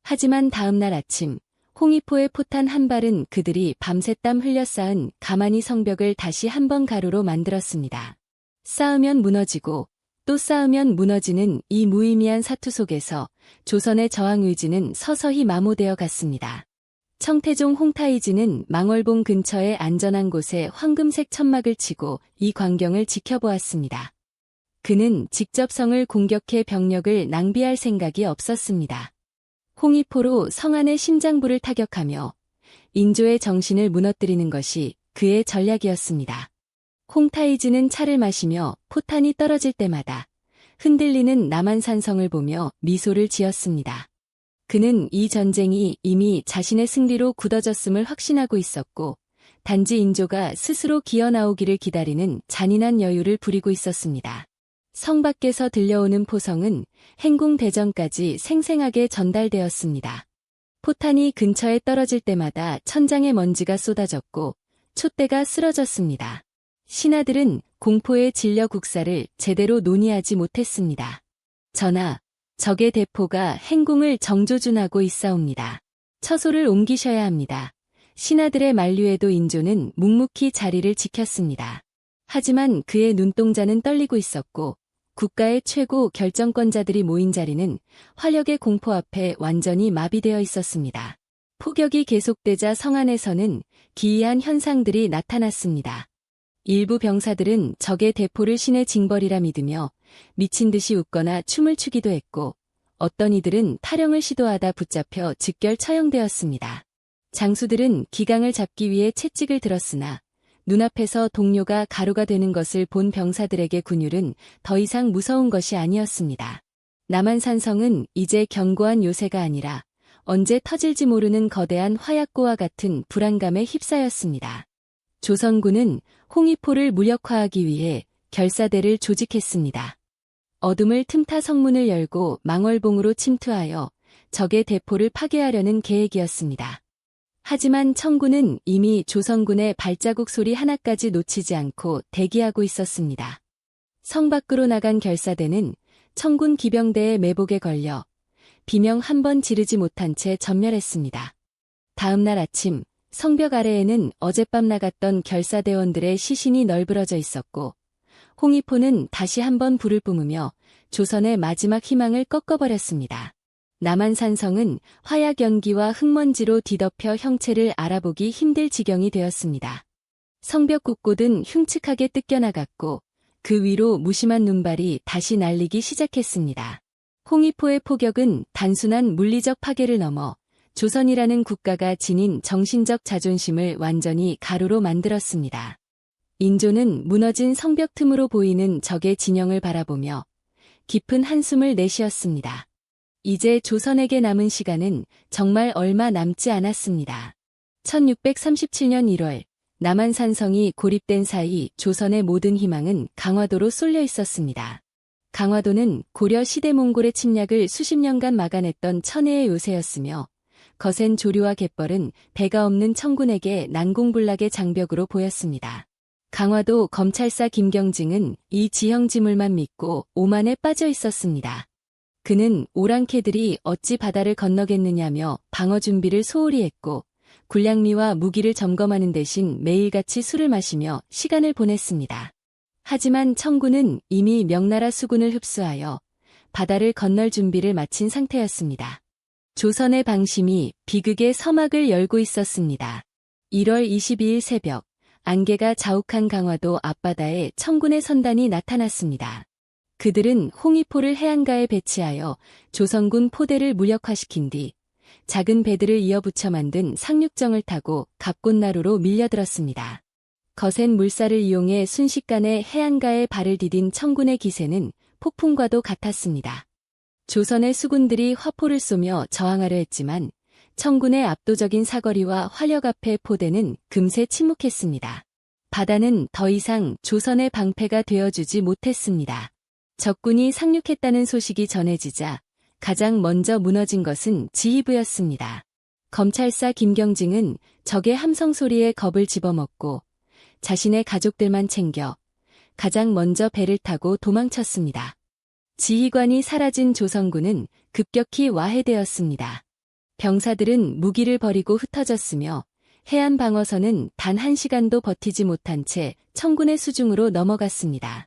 하지만 다음 날 아침 홍이포의 포탄 한 발은 그들이 밤새 땀 흘려 쌓은 가마니 성벽을 다시 한 번 가루로 만들었습니다. 쌓으면 무너지고 또 쌓으면 무너지는 이 무의미한 사투 속에서 조선의 저항 의지는 서서히 마모되어 갔습니다. 청태종 홍타이지는 망월봉 근처의 안전한 곳에 황금색 천막을 치고 이 광경을 지켜보았습니다. 그는 직접 성을 공격해 병력을 낭비할 생각이 없었습니다. 홍이포로 성 안의 심장부를 타격하며 인조의 정신을 무너뜨리는 것이 그의 전략이었습니다. 홍타이즈는 차를 마시며 포탄이 떨어질 때마다 흔들리는 남한산성을 보며 미소를 지었습니다. 그는 이 전쟁이 이미 자신의 승리로 굳어졌음을 확신하고 있었고, 단지 인조가 스스로 기어나오기를 기다리는 잔인한 여유를 부리고 있었습니다. 성 밖에서 들려오는 포성은 행궁대전까지 생생하게 전달되었습니다. 포탄이 근처에 떨어질 때마다 천장에 먼지가 쏟아졌고 촛대가 쓰러졌습니다. 신하들은 공포에 질려 국사를 제대로 논의하지 못했습니다. 전하, 적의 대포가 행궁을 정조준하고 있사옵니다. 처소를 옮기셔야 합니다. 신하들의 만류에도 인조는 묵묵히 자리를 지켰습니다. 하지만 그의 눈동자는 떨리고 있었고 국가의 최고 결정권자들이 모인 자리는 화력의 공포 앞에 완전히 마비되어 있었습니다. 폭격이 계속되자 성 안에서는 기이한 현상들이 나타났습니다. 일부 병사들은 적의 대포를 신의 징벌이라 믿으며 미친 듯이 웃거나 춤을 추기도 했고, 어떤 이들은 타령을 시도하다 붙잡혀 즉결 처형되었습니다. 장수들은 기강을 잡기 위해 채찍을 들었으나 눈앞에서 동료가 가루가 되는 것을 본 병사들에게 군율은 더 이상 무서운 것이 아니었습니다. 남한산성은 이제 견고한 요새가 아니라 언제 터질지 모르는 거대한 화약고와 같은 불안감에 휩싸였습니다. 조선군은 홍위포를 무력화하기 위해 결사대를 조직했습니다. 어둠을 틈타 성문을 열고 망월봉으로 침투하여 적의 대포를 파괴하려는 계획이었습니다. 하지만 청군은 이미 조선군의 발자국 소리 하나까지 놓치지 않고 대기하고 있었습니다. 성 밖으로 나간 결사대는 청군 기병대의 매복에 걸려 비명 한 번 지르지 못한 채 전멸했습니다. 다음 날 아침 성벽 아래에는 어젯밤 나갔던 결사대원들의 시신이 널브러져 있었고, 홍위포는 다시 한번 불을 뿜으며 조선의 마지막 희망을 꺾어버렸습니다. 남한산성은 화약 연기와 흙먼지로 뒤덮여 형체를 알아보기 힘들 지경이 되었습니다. 성벽 곳곳은 흉측하게 뜯겨나갔고 그 위로 무심한 눈발이 다시 날리기 시작했습니다. 홍위포의 포격은 단순한 물리적 파괴를 넘어 조선이라는 국가가 지닌 정신적 자존심을 완전히 가루로 만들었습니다. 인조는 무너진 성벽 틈으로 보이는 적의 진영을 바라보며 깊은 한숨을 내쉬었습니다. 이제 조선에게 남은 시간은 정말 얼마 남지 않았습니다. 1637년 1월 남한산성이 고립된 사이 조선의 모든 희망은 강화도로 쏠려 있었습니다. 강화도는 고려 시대 몽골의 침략을 수십 년간 막아냈던 천혜의 요새였으며 거센 조류와 갯벌은 배가 없는 청군에게 난공불락의 장벽으로 보였습니다. 강화도 검찰사 김경징은 이 지형지물만 믿고 오만에 빠져 있었습니다. 그는 오랑캐들이 어찌 바다를 건너겠느냐며 방어 준비를 소홀히 했고 군량미와 무기를 점검하는 대신 매일같이 술을 마시며 시간을 보냈습니다. 하지만 청군은 이미 명나라 수군을 흡수하여 바다를 건널 준비를 마친 상태였습니다. 조선의 방심이 비극의 서막을 열고 있었습니다. 1월 22일 새벽, 안개가 자욱한 강화도 앞바다에 청군의 선단이 나타났습니다. 그들은 홍위포를 해안가에 배치하여 조선군 포대를 무력화시킨 뒤 작은 배들을 이어붙여 만든 상륙정을 타고 갑곶나루로 밀려들었습니다. 거센 물살을 이용해 순식간에 해안가에 발을 디딘 청군의 기세는 폭풍과도 같았습니다. 조선의 수군들이 화포를 쏘며 저항하려 했지만 청군의 압도적인 사거리와 화력 앞에 포대는 금세 침묵했습니다. 바다는 더 이상 조선의 방패가 되어주지 못했습니다. 적군이 상륙했다는 소식이 전해지자 가장 먼저 무너진 것은 지휘부였습니다. 검찰사 김경징은 적의 함성 소리에 겁을 집어먹고 자신의 가족들만 챙겨 가장 먼저 배를 타고 도망쳤습니다. 지휘관이 사라진 조선군은 급격히 와해되었습니다. 병사들은 무기를 버리고 흩어졌으며 해안 방어선은 단 1시간도 버티지 못한 채 청군의 수중으로 넘어갔습니다.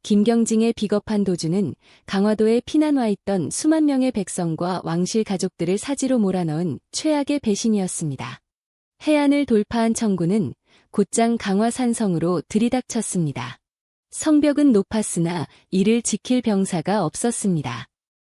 김경징의 비겁한 도주는 강화도에 피난 와 있던 수만 명의 백성과 왕실 가족들을 사지로 몰아넣은 최악의 배신이었습니다. 해안을 돌파한 청군은 곧장 강화산성으로 들이닥쳤습니다. 성벽은 높았으나 이를 지킬 병사가 없었습니다.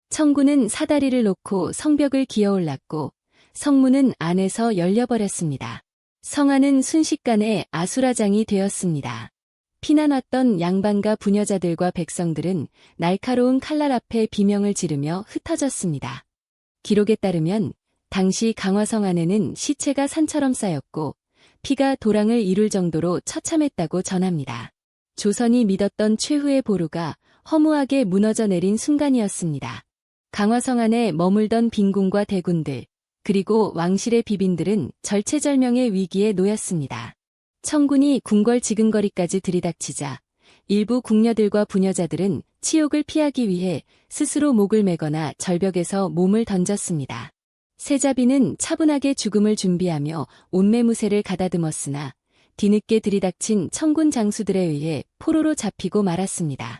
청군은 사다리를 놓고 성벽을 기어올랐고 성문은 안에서 열려버렸습니다. 성안은 순식간에 아수라장이 되었습니다. 피난왔던 양반과 부녀자들과 백성들은 날카로운 칼날 앞에 비명을 지르며 흩어졌습니다. 기록에 따르면 당시 강화성 안에는 시체가 산처럼 쌓였고 피가 도랑을 이룰 정도로 처참했다고 전합니다. 조선이 믿었던 최후의 보루가 허무하게 무너져 내린 순간이었습니다. 강화성 안에 머물던 빈군과 대군들, 그리고 왕실의 비빈들은 절체절명의 위기에 놓였습니다. 청군이 궁궐지근거리까지 들이닥치자 일부 궁녀들과 부녀자들은 치욕을 피하기 위해 스스로 목을 매거나 절벽에서 몸을 던졌습니다. 세자비는 차분하게 죽음을 준비하며 온매무새를 가다듬었으나 뒤늦게 들이닥친 청군 장수들에 의해 포로로 잡히고 말았습니다.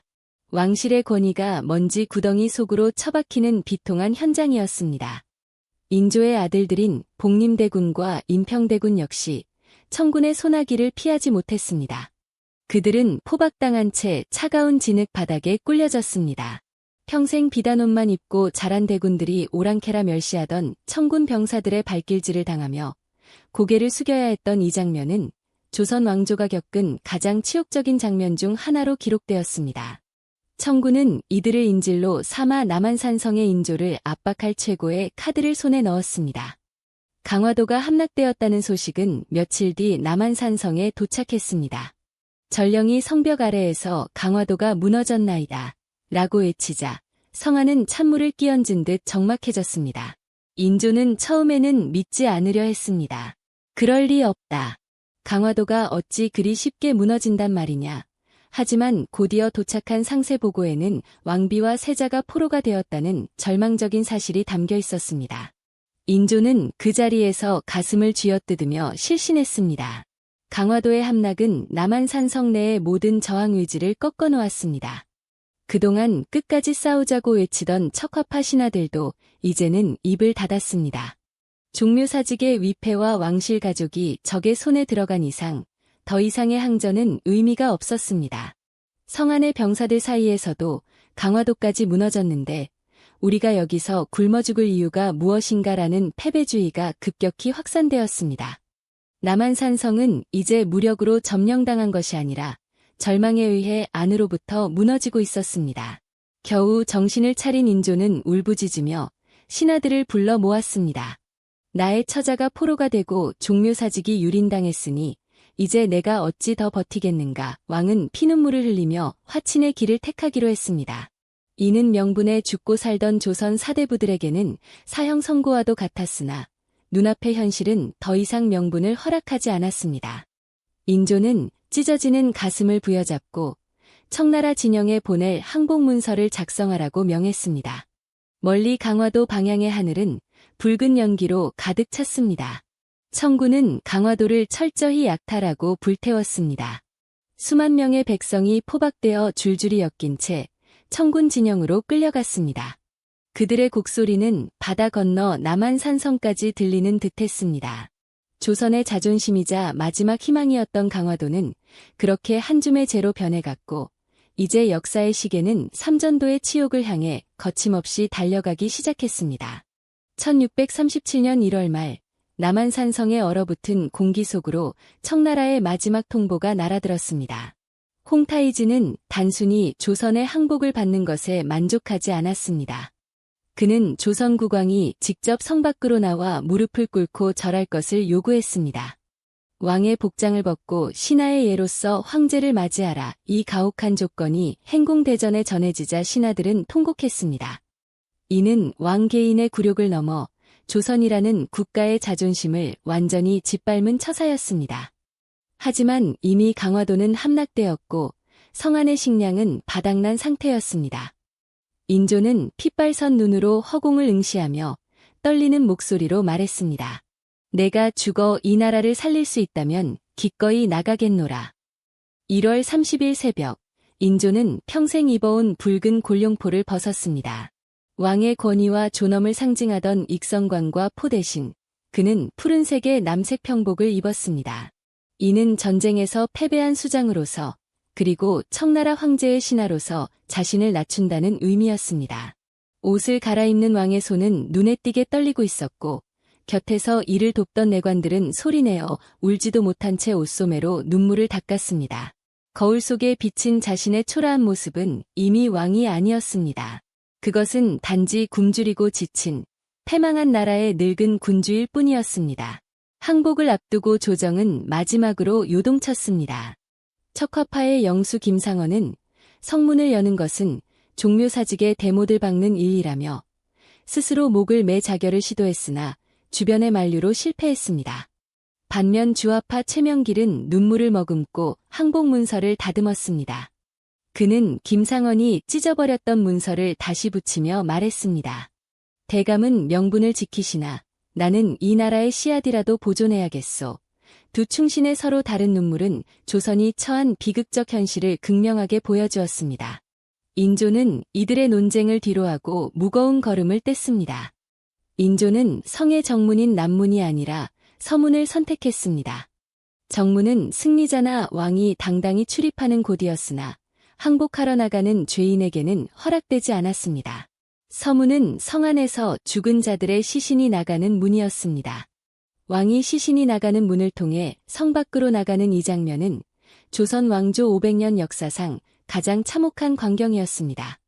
왕실의 권위가 먼지 구덩이 속으로 처박히는 비통한 현장이었습니다. 인조의 아들들인 복림대군과 임평대군 역시 청군의 소나기를 피하지 못했습니다. 그들은 포박당한 채 차가운 진흙 바닥에 꿀려졌습니다. 평생 비단 옷만 입고 자란 대군들이 오랑캐라 멸시하던 청군 병사들의 발길질을 당하며 고개를 숙여야 했던 이 장면은 조선 왕조가 겪은 가장 치욕적인 장면 중 하나로 기록되었습니다. 청군은 이들을 인질로 삼아 남한산성의 인조를 압박할 최고의 카드를 손에 넣었습니다. 강화도가 함락되었다는 소식은 며칠 뒤 남한산성에 도착했습니다. 전령이 성벽 아래에서 강화도가 무너졌나이다 라고 외치자 성안은 찬물을 끼얹은 듯 적막해졌습니다. 인조는 처음에는 믿지 않으려 했습니다. 그럴 리 없다. 강화도가 어찌 그리 쉽게 무너진단 말이냐. 하지만 곧이어 도착한 상세 보고에는 왕비와 세자가 포로가 되었다는 절망적인 사실이 담겨 있었습니다. 인조는 그 자리에서 가슴을 쥐어뜯으며 실신했습니다. 강화도의 함락은 남한산성 내의 모든 저항 의지를 꺾어놓았습니다. 그동안 끝까지 싸우자고 외치던 척화파 신하들도 이제는 입을 닫았습니다. 종묘사직의 위패와 왕실 가족이 적의 손에 들어간 이상 더 이상의 항전은 의미가 없었습니다. 성안의 병사들 사이에서도 강화도까지 무너졌는데 우리가 여기서 굶어 죽을 이유가 무엇인가라는 패배주의가 급격히 확산되었습니다. 남한산성은 이제 무력으로 점령당한 것이 아니라 절망에 의해 안으로부터 무너지고 있었습니다. 겨우 정신을 차린 인조는 울부짖으며 신하들을 불러 모았습니다. 나의 처자가 포로가 되고 종묘사직이 유린당했으니 이제 내가 어찌 더 버티겠는가. 왕은 피눈물을 흘리며 화친의 길을 택하기로 했습니다. 이는 명분에 죽고 살던 조선 사대부들에게는 사형 선고와도 같았으나 눈앞의 현실은 더 이상 명분을 허락하지 않았습니다. 인조는 찢어지는 가슴을 부여잡고 청나라 진영에 보낼 항복문서를 작성하라고 명했습니다. 멀리 강화도 방향의 하늘은 붉은 연기로 가득 찼습니다. 청군은 강화도를 철저히 약탈하고 불태웠습니다. 수만 명의 백성이 포박되어 줄줄이 엮인 채 청군 진영으로 끌려갔습니다. 그들의 곡소리는 바다 건너 남한산성까지 들리는 듯했습니다. 조선의 자존심이자 마지막 희망이었던 강화도는 그렇게 한 줌의 재로 변해갔고 이제 역사의 시계는 삼전도의 치욕을 향해 거침없이 달려가기 시작했습니다. 1637년 1월 말 남한산성에 얼어붙은 공기 속으로 청나라의 마지막 통보가 날아들었습니다. 홍타이즈는 단순히 조선의 항복을 받는 것에 만족하지 않았습니다. 그는 조선 국왕이 직접 성 밖으로 나와 무릎을 꿇고 절할 것을 요구했습니다. 왕의 복장을 벗고 신하의 예로서 황제를 맞이하라. 이 가혹한 조건이 행궁대전에 전해지자 신하들은 통곡했습니다. 이는 왕 개인의 굴욕을 넘어 조선이라는 국가의 자존심을 완전히 짓밟은 처사였습니다. 하지만 이미 강화도는 함락되었고 성안의 식량은 바닥난 상태였습니다. 인조는 핏발선 눈으로 허공을 응시하며 떨리는 목소리로 말했습니다. 내가 죽어 이 나라를 살릴 수 있다면 기꺼이 나가겠노라. 1월 30일 새벽, 인조는 평생 입어온 붉은 골룡포를 벗었습니다. 왕의 권위와 존엄을 상징하던 익성관과 포 대신 그는 푸른색의 남색 평복을 입었습니다. 이는 전쟁에서 패배한 수장으로서 그리고 청나라 황제의 신하로서 자신을 낮춘다는 의미였습니다. 옷을 갈아입는 왕의 손은 눈에 띄게 떨리고 있었고 곁에서 이를 돕던 내관들은 소리내어 울지도 못한 채 옷소매로 눈물을 닦았습니다. 거울 속에 비친 자신의 초라한 모습은 이미 왕이 아니었습니다. 그것은 단지 굶주리고 지친 패망한 나라의 늙은 군주일 뿐이었습니다. 항복을 앞두고 조정은 마지막으로 요동쳤습니다. 척화파의 영수 김상헌은 성문을 여는 것은 종묘사직의 대못을 박는 일이라며 스스로 목을 매 자결을 시도했으나 주변의 만류로 실패했습니다. 반면 주화파 최명길은 눈물을 머금고 항복 문서를 다듬었습니다. 그는 김상헌이 찢어버렸던 문서를 다시 붙이며 말했습니다. 대감은 명분을 지키시나 나는 이 나라의 씨앗이라도 보존해야겠소. 두 충신의 서로 다른 눈물은 조선이 처한 비극적 현실을 극명하게 보여주었습니다. 인조는 이들의 논쟁을 뒤로하고 무거운 걸음을 뗐습니다. 인조는 성의 정문인 남문이 아니라 서문을 선택했습니다. 정문은 승리자나 왕이 당당히 출입하는 곳이었으나 항복하러 나가는 죄인에게는 허락되지 않았습니다. 서문은 성 안에서 죽은 자들의 시신이 나가는 문이었습니다. 왕이 시신이 나가는 문을 통해 성 밖으로 나가는 이 장면은 조선 왕조 500년 역사상 가장 참혹한 광경이었습니다.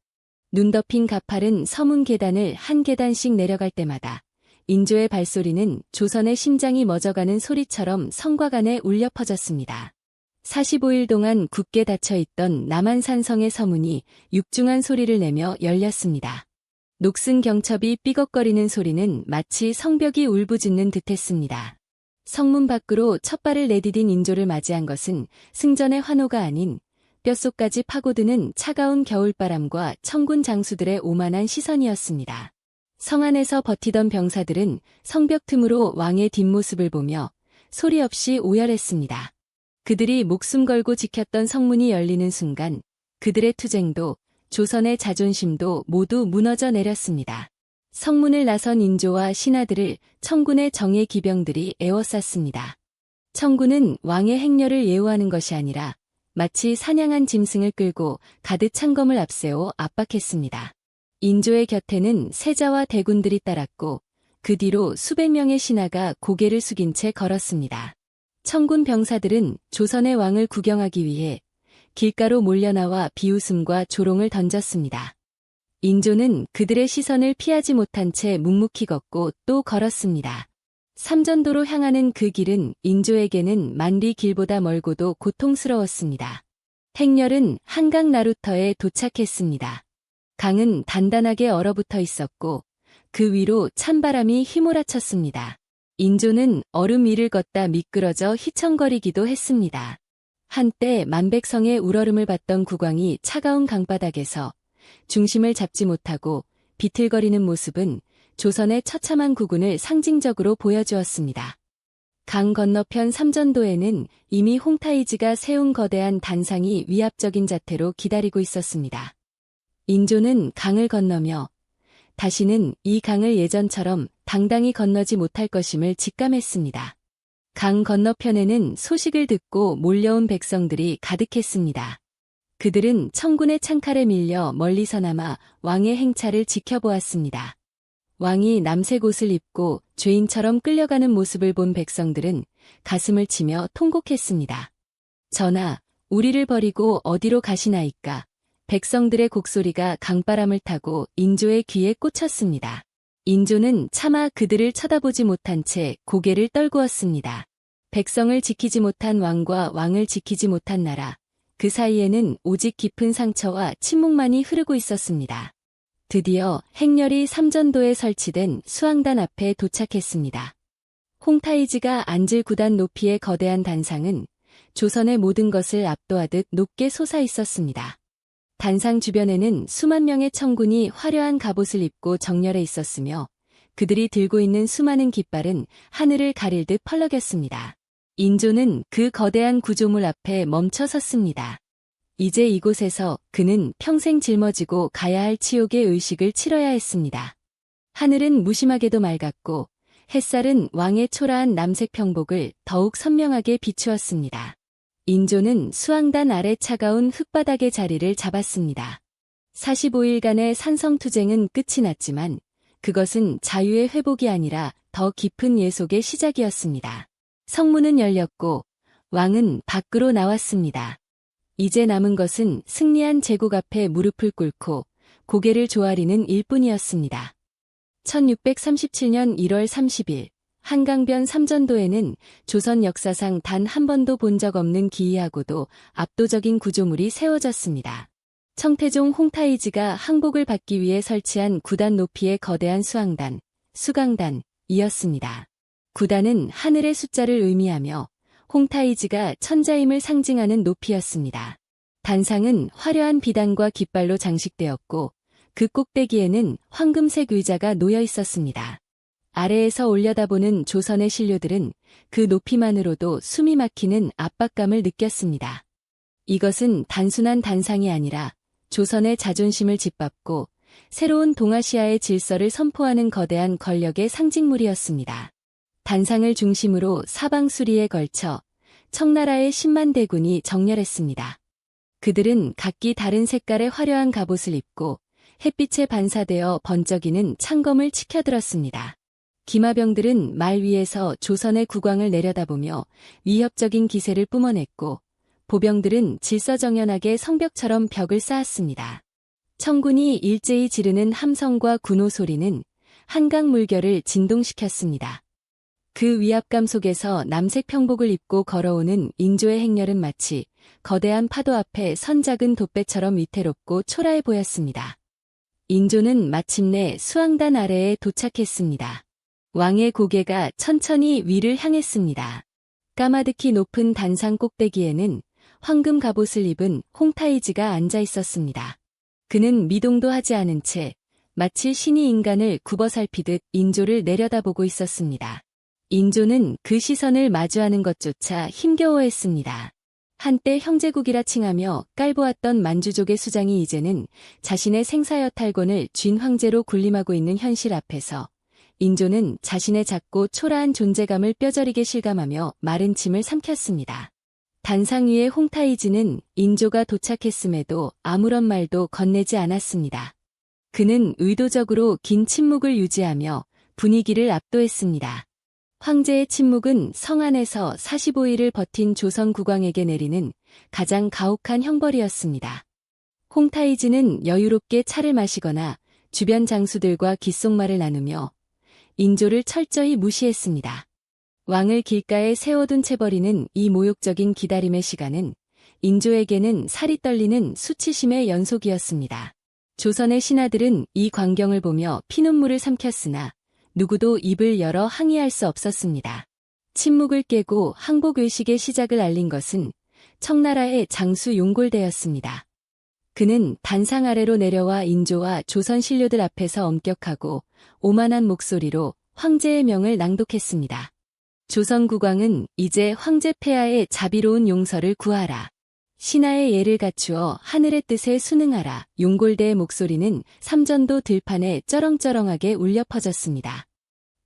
눈 덮인 가팔은 서문 계단을 한 계단씩 내려갈 때마다 인조의 발소리는 조선의 심장이 멎어가는 소리처럼 성곽 안에 울려 퍼졌습니다. 45일 동안 굳게 닫혀있던 남한산성의 서문이 육중한 소리를 내며 열렸습니다. 녹슨 경첩이 삐걱거리는 소리는 마치 성벽이 울부짖는 듯했습니다. 성문 밖으로 첫 발을 내디딘 인조를 맞이한 것은 승전의 환호가 아닌 뼛속까지 파고드는 차가운 겨울바람과 청군 장수들의 오만한 시선이었습니다. 성 안에서 버티던 병사들은 성벽 틈으로 왕의 뒷모습을 보며 소리 없이 오열했습니다. 그들이 목숨 걸고 지켰던 성문이 열리는 순간 그들의 투쟁도 조선의 자존심도 모두 무너져 내렸습니다. 성문을 나선 인조와 신하들을 청군의 정예 기병들이 에워쌌습니다. 청군은 왕의 행렬을 예우하는 것이 아니라 마치 사냥한 짐승을 끌고 가득 찬 검을 앞세워 압박했습니다. 인조의 곁에는 세자와 대군들이 따랐고 그 뒤로 수백 명의 신하가 고개를 숙인 채 걸었습니다. 청군 병사들은 조선의 왕을 구경하기 위해 길가로 몰려나와 비웃음과 조롱을 던졌습니다. 인조는 그들의 시선을 피하지 못한 채 묵묵히 걷고 또 걸었습니다. 삼전도로 향하는 그 길은 인조에게는 만리 길보다 멀고도 고통스러웠습니다. 행렬은 한강 나루터에 도착했습니다. 강은 단단하게 얼어붙어 있었고 그 위로 찬바람이 휘몰아쳤습니다. 인조는 얼음 위를 걷다 미끄러져 휘청거리기도 했습니다. 한때 만백성의 울얼음을 받던 국왕이 차가운 강바닥에서 중심을 잡지 못하고 비틀거리는 모습은 조선의 처참한 국운을 상징적으로 보여주었습니다. 강 건너편 삼전도에는 이미 홍타이지가 세운 거대한 단상이 위압적인 자태로 기다리고 있었습니다. 인조는 강을 건너며 다시는 이 강을 예전처럼 당당히 건너지 못할 것임을 직감했습니다. 강 건너편에는 소식을 듣고 몰려온 백성들이 가득했습니다. 그들은 청군의 창칼에 밀려 멀리서나마 왕의 행차를 지켜보았습니다. 왕이 남색 옷을 입고 죄인처럼 끌려가는 모습을 본 백성들은 가슴을 치며 통곡했습니다. 전하, 우리를 버리고 어디로 가시나이까? 백성들의 곡소리가 강바람을 타고 인조의 귀에 꽂혔습니다. 인조는 차마 그들을 쳐다보지 못한 채 고개를 떨구었습니다. 백성을 지키지 못한 왕과 왕을 지키지 못한 나라, 그 사이에는 오직 깊은 상처와 침묵만이 흐르고 있었습니다. 드디어 행렬이 삼전도에 설치된 수왕단 앞에 도착했습니다. 홍타이지가 앉을 9단 높이의 거대한 단상은 조선의 모든 것을 압도하듯 높게 솟아 있었습니다. 단상 주변에는 수만 명의 청군이 화려한 갑옷을 입고 정렬해 있었으며 그들이 들고 있는 수많은 깃발은 하늘을 가릴 듯 펄럭였습니다. 인조는 그 거대한 구조물 앞에 멈춰 섰습니다. 이제 이곳에서 그는 평생 짊어지고 가야 할 치욕의 의식을 치러야 했습니다. 하늘은 무심하게도 맑았고 햇살은 왕의 초라한 남색 평복을 더욱 선명하게 비추었습니다. 인조는 수왕단 아래 차가운 흙바닥의 자리를 잡았습니다. 45일간의 산성투쟁은 끝이 났지만 그것은 자유의 회복이 아니라 더 깊은 예속의 시작이었습니다. 성문은 열렸고 왕은 밖으로 나왔습니다. 이제 남은 것은 승리한 제국 앞에 무릎을 꿇고 고개를 조아리는 일뿐이었습니다. 1637년 1월 30일 한강변 삼전도에는 조선 역사상 단 한 번도 본 적 없는 기이하고도 압도적인 구조물이 세워졌습니다. 청태종 홍타이지가 항복을 받기 위해 설치한 9단 높이의 거대한 수왕단, 수강단이었습니다. 9단은 하늘의 숫자를 의미하며 홍타이지가 천자임을 상징하는 높이였습니다. 단상은 화려한 비단과 깃발로 장식되었고 그 꼭대기에는 황금색 의자가 놓여 있었습니다. 아래에서 올려다보는 조선의 신료들은 그 높이만으로도 숨이 막히는 압박감을 느꼈습니다. 이것은 단순한 단상이 아니라 조선의 자존심을 짓밟고 새로운 동아시아의 질서를 선포하는 거대한 권력의 상징물이었습니다. 단상을 중심으로 사방수리에 걸쳐 청나라의 10만 대군이 정렬했습니다. 그들은 각기 다른 색깔의 화려한 갑옷을 입고 햇빛에 반사되어 번쩍이는 창검을 치켜들었습니다. 기마병들은 말 위에서 조선의 국왕을 내려다보며 위협적인 기세를 뿜어냈고 보병들은 질서정연하게 성벽처럼 벽을 쌓았습니다. 청군이 일제히 지르는 함성과 군호 소리는 한강 물결을 진동시켰습니다. 그 위압감 속에서 남색 평복을 입고 걸어오는 인조의 행렬은 마치 거대한 파도 앞에 선 작은 돛배처럼 위태롭고 초라해 보였습니다. 인조는 마침내 수왕단 아래에 도착했습니다. 왕의 고개가 천천히 위를 향했습니다. 까마득히 높은 단상 꼭대기에는 황금 갑옷을 입은 홍타이지가 앉아 있었습니다. 그는 미동도 하지 않은 채 마치 신이 인간을 굽어살피듯 인조를 내려다보고 있었습니다. 인조는 그 시선을 마주하는 것조차 힘겨워했습니다. 한때 형제국이라 칭하며 깔보았던 만주족의 수장이 이제는 자신의 생사여탈권을 쥔 황제로 군림하고 있는 현실 앞에서 인조는 자신의 작고 초라한 존재감을 뼈저리게 실감하며 마른 침을 삼켰습니다. 단상 위의 홍타이지는 인조가 도착했음에도 아무런 말도 건네지 않았습니다. 그는 의도적으로 긴 침묵을 유지하며 분위기를 압도했습니다. 황제의 침묵은 성 안에서 45일을 버틴 조선 국왕에게 내리는 가장 가혹한 형벌이었습니다. 홍타이지는 여유롭게 차를 마시거나 주변 장수들과 귓속말을 나누며 인조를 철저히 무시했습니다. 왕을 길가에 세워둔 채 버리는 이 모욕적인 기다림의 시간은 인조에게는 살이 떨리는 수치심의 연속이었습니다. 조선의 신하들은 이 광경을 보며 피눈물을 삼켰으나 누구도 입을 열어 항의할 수 없었습니다. 침묵을 깨고 항복의식의 시작을 알린 것은 청나라의 장수 용골대였습니다. 그는 단상 아래로 내려와 인조와 조선 신료들 앞에서 엄격하고 오만한 목소리로 황제의 명을 낭독했습니다. 조선 국왕은 이제 황제 폐하의 자비로운 용서를 구하라. 신하의 예를 갖추어 하늘의 뜻에 순응하라. 용골대의 목소리는 삼전도 들판에 쩌렁쩌렁하게 울려 퍼졌습니다.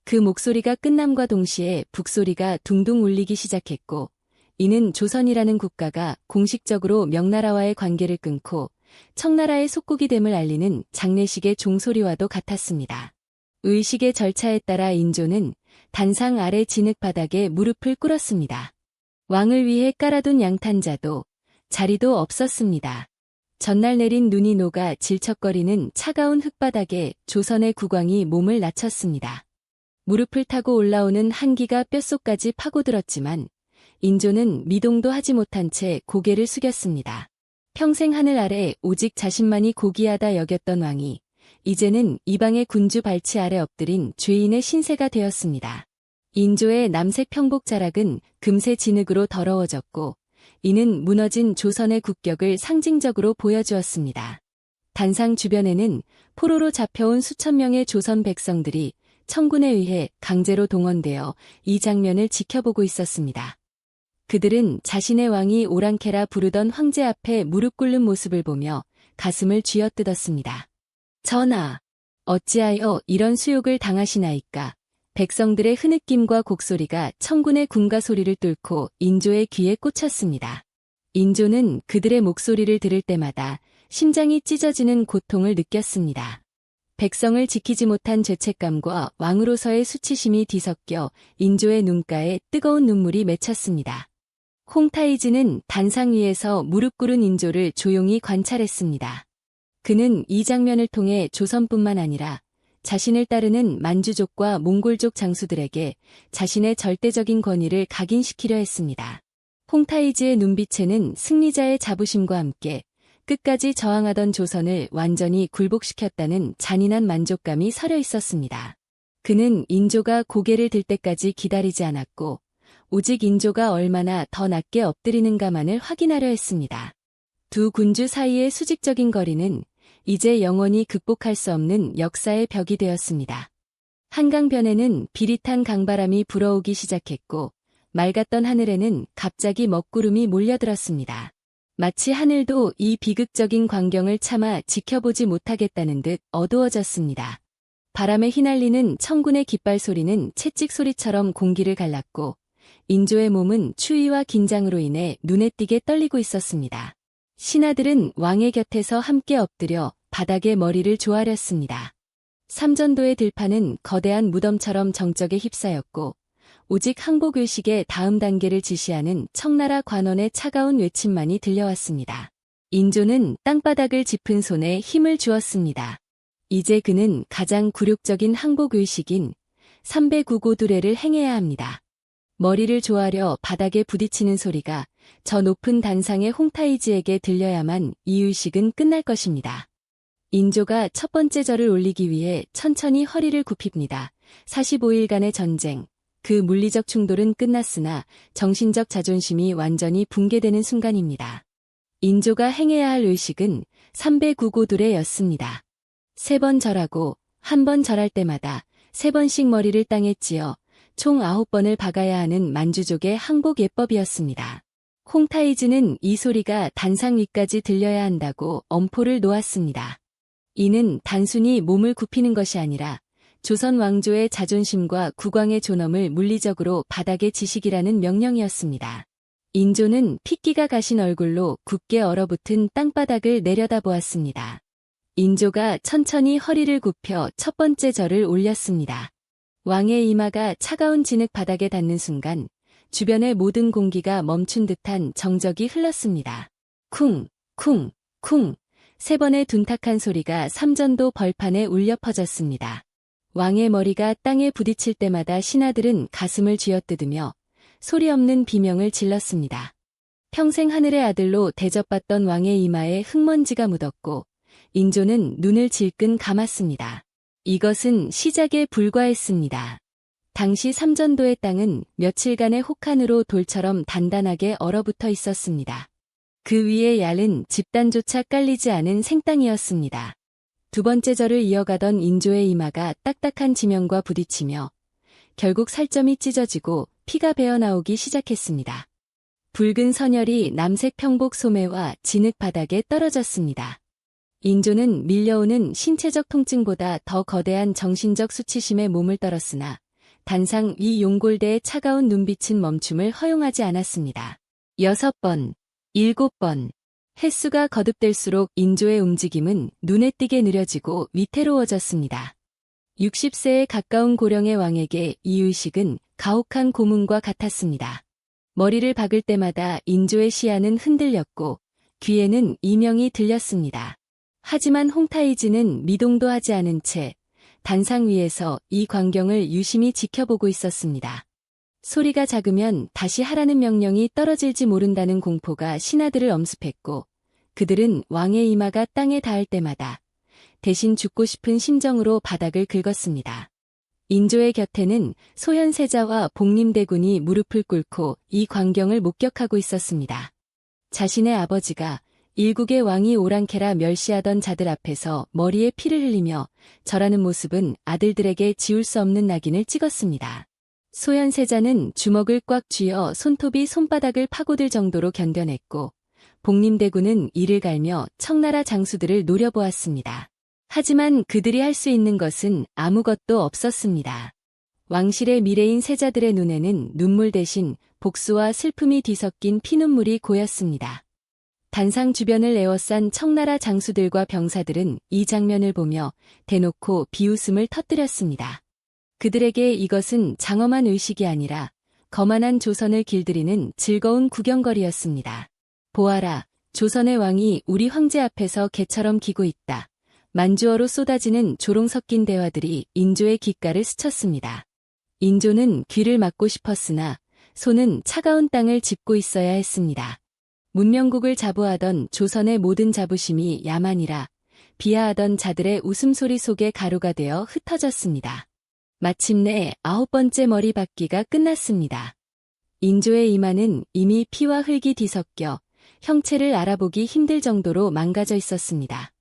그 목소리가 끝남과 동시에 북소리가 둥둥 울리기 시작했고 이는 조선이라는 국가가 공식적으로 명나라와의 관계를 끊고 청나라의 속국이 됨을 알리는 장례식의 종소리와도 같았습니다. 의식의 절차에 따라 인조는 단상 아래 진흙 바닥에 무릎을 꿇었습니다. 왕을 위해 깔아둔 양탄자도 자리도 없었습니다. 전날 내린 눈이 녹아 질척거리는 차가운 흙바닥에 조선의 국왕이 몸을 낮췄습니다. 무릎을 타고 올라오는 한기가 뼛속까지 파고들었지만 인조는 미동도 하지 못한 채 고개를 숙였습니다. 평생 하늘 아래 오직 자신만이 고귀하다 여겼던 왕이 이제는 이방의 군주 발치 아래 엎드린 죄인의 신세가 되었습니다. 인조의 남색 평복 자락은 금세 진흙으로 더러워졌고 이는 무너진 조선의 국격을 상징적으로 보여주었습니다. 단상 주변에는 포로로 잡혀온 수천 명의 조선 백성들이 청군에 의해 강제로 동원되어 이 장면을 지켜보고 있었습니다. 그들은 자신의 왕이 오랑캐라 부르던 황제 앞에 무릎 꿇는 모습을 보며 가슴을 쥐어뜯었습니다. 전하, 어찌하여 이런 수욕을 당하시나이까? 백성들의 흐느낌과 곡소리가 청군의 군가 소리를 뚫고 인조의 귀에 꽂혔습니다. 인조는 그들의 목소리를 들을 때마다 심장이 찢어지는 고통을 느꼈습니다. 백성을 지키지 못한 죄책감과 왕으로서의 수치심이 뒤섞여 인조의 눈가에 뜨거운 눈물이 맺혔습니다. 홍타이즈는 단상 위에서 무릎 꿇은 인조를 조용히 관찰했습니다. 그는 이 장면을 통해 조선뿐만 아니라 자신을 따르는 만주족과 몽골족 장수들에게 자신의 절대적인 권위를 각인시키려 했습니다. 홍타이즈의 눈빛에는 승리자의 자부심과 함께 끝까지 저항하던 조선을 완전히 굴복시켰다는 잔인한 만족감이 서려 있었습니다. 그는 인조가 고개를 들 때까지 기다리지 않았고 오직 인조가 얼마나 더 낮게 엎드리는가만을 확인하려 했습니다. 두 군주 사이의 수직적인 거리는 이제 영원히 극복할 수 없는 역사의 벽이 되었습니다. 한강변에는 비릿한 강바람이 불어오기 시작했고 맑았던 하늘에는 갑자기 먹구름이 몰려들었습니다. 마치 하늘도 이 비극적인 광경을 차마 지켜보지 못하겠다는 듯 어두워졌습니다. 바람에 휘날리는 청군의 깃발 소리는 채찍 소리처럼 공기를 갈랐고 인조의 몸은 추위와 긴장으로 인해 눈에 띄게 떨리고 있었습니다. 신하들은 왕의 곁에서 함께 엎드려 바닥에 머리를 조아렸습니다. 삼전도의 들판은 거대한 무덤처럼 정적에 휩싸였고 오직 항복의식의 다음 단계를 지시하는 청나라 관원의 차가운 외침만이 들려왔습니다. 인조는 땅바닥을 짚은 손에 힘을 주었습니다. 이제 그는 가장 굴욕적인 항복의식인 309고두례를 행해야 합니다. 머리를 조아려 바닥에 부딪히는 소리가 저 높은 단상의 홍타이즈에게 들려야만 이 의식은 끝날 것입니다. 인조가 첫 번째 절을 올리기 위해 천천히 허리를 굽힙니다. 45일간의 전쟁, 그 물리적 충돌은 끝났으나 정신적 자존심이 완전히 붕괴되는 순간입니다. 인조가 행해야 할 의식은 309고두례였습니다. 3번 절하고 한 번 절할 때마다 3번씩 머리를 땅에 찧어 총 9번을 박아야 하는 만주족의 항복 예법이었습니다. 홍타이즈는 이 소리가 단상 위까지 들려야 한다고 엄포를 놓았습니다. 이는 단순히 몸을 굽히는 것이 아니라 조선 왕조의 자존심과 국왕의 존엄을 물리적으로 바닥에 지시기라는 명령이었습니다. 인조는 핏기가 가신 얼굴로 굳게 얼어붙은 땅바닥을 내려다보았습니다. 인조가 천천히 허리를 굽혀 첫 번째 절을 올렸습니다. 왕의 이마가 차가운 진흙 바닥에 닿는 순간 주변의 모든 공기가 멈춘 듯한 정적이 흘렀습니다. 쿵, 쿵, 쿵. 3번의 둔탁한 소리가 삼전도 벌판에 울려 퍼졌습니다. 왕의 머리가 땅에 부딪힐 때마다 신하들은 가슴을 쥐어뜯으며 소리 없는 비명을 질렀습니다. 평생 하늘의 아들로 대접받던 왕의 이마에 흙먼지가 묻었고 인조는 눈을 질끈 감았습니다. 이것은 시작에 불과했습니다. 당시 삼전도의 땅은 며칠간의 혹한으로 돌처럼 단단하게 얼어붙어 있었습니다. 그 위에 얇은 집단조차 깔리지 않은 생땅이었습니다. 두 번째 절을 이어가던 인조의 이마가 딱딱한 지면과 부딪히며 결국 살점이 찢어지고 피가 배어나오기 시작했습니다. 붉은 선혈이 남색 평복 소매와 진흙 바닥에 떨어졌습니다. 인조는 밀려오는 신체적 통증보다 더 거대한 정신적 수치심에 몸을 떨었으나 단상 위 용골대의 차가운 눈빛은 멈춤을 허용하지 않았습니다. 6번, 7번. 횟수가 거듭될수록 인조의 움직임은 눈에 띄게 느려지고 위태로워졌습니다. 60세에 가까운 고령의 왕에게 이 의식은 가혹한 고문과 같았습니다. 머리를 박을 때마다 인조의 시야는 흔들렸고 귀에는 이명이 들렸습니다. 하지만 홍타이즈는 미동도 하지 않은 채 단상 위에서 이 광경을 유심히 지켜보고 있었습니다. 소리가 작으면 다시 하라는 명령이 떨어질지 모른다는 공포가 신하들을 엄습했고 그들은 왕의 이마가 땅에 닿을 때마다 대신 죽고 싶은 심정으로 바닥을 긁었습니다. 인조의 곁에는 소현세자와 복림대군이 무릎을 꿇고 이 광경을 목격하고 있었습니다. 자신의 아버지가 일국의 왕이 오랑캐라 멸시하던 자들 앞에서 머리에 피를 흘리며 절하는 모습은 아들들에게 지울 수 없는 낙인을 찍었습니다. 소현세자는 주먹을 꽉 쥐어 손톱이 손바닥을 파고들 정도로 견뎌냈고 복림대군은 이를 갈며 청나라 장수들을 노려보았습니다. 하지만 그들이 할 수 있는 것은 아무것도 없었습니다. 왕실의 미래인 세자들의 눈에는 눈물 대신 복수와 슬픔이 뒤섞인 피눈물이 고였습니다. 단상 주변을 에워싼 청나라 장수들과 병사들은 이 장면을 보며 대놓고 비웃음을 터뜨렸습니다. 그들에게 이것은 장엄한 의식이 아니라 거만한 조선을 길들이는 즐거운 구경거리였습니다. 보아라, 조선의 왕이 우리 황제 앞에서 개처럼 기고 있다. 만주어로 쏟아지는 조롱 섞인 대화들이 인조의 귓가를 스쳤습니다. 인조는 귀를 막고 싶었으나 손은 차가운 땅을 짚고 있어야 했습니다. 문명국을 자부하던 조선의 모든 자부심이 야만이라 비하하던 자들의 웃음소리 속에 가루가 되어 흩어졌습니다. 마침내 9번째 머리박기가 끝났습니다. 인조의 이마는 이미 피와 흙이 뒤섞여 형체를 알아보기 힘들 정도로 망가져 있었습니다.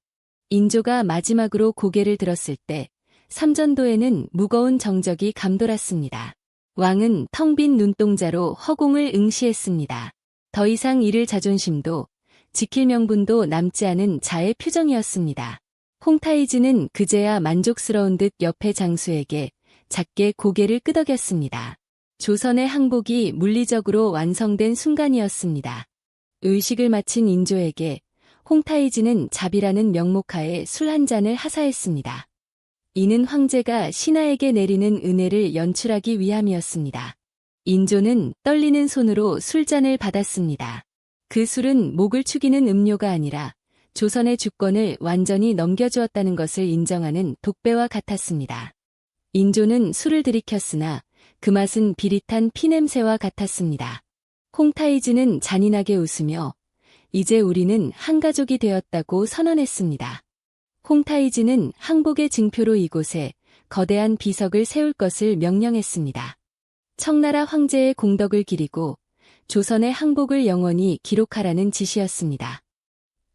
인조가 마지막으로 고개를 들었을 때 삼전도에는 무거운 정적이 감돌았습니다. 왕은 텅 빈 눈동자로 허공을 응시했습니다. 더 이상 잃을 자존심도 지킬 명분도 남지 않은 자의 표정이었습니다. 홍타이즈는 그제야 만족스러운 듯 옆의 장수에게 작게 고개를 끄덕였습니다. 조선의 항복이 물리적으로 완성된 순간이었습니다. 의식을 마친 인조에게 홍타이즈는 자비라는 명목하에 술 한 잔을 하사했습니다. 이는 황제가 신하에게 내리는 은혜를 연출하기 위함이었습니다. 인조는 떨리는 손으로 술잔을 받았습니다. 그 술은 목을 축이는 음료가 아니라 조선의 주권을 완전히 넘겨주었다는 것을 인정하는 독배와 같았습니다. 인조는 술을 들이켰으나 그 맛은 비릿한 피냄새와 같았습니다. 홍타이즈는 잔인하게 웃으며 이제 우리는 한 가족이 되었다고 선언했습니다. 홍타이즈는 항복의 증표로 이곳에 거대한 비석을 세울 것을 명령했습니다. 청나라 황제의 공덕을 기리고 조선의 항복을 영원히 기록하라는 지시였습니다.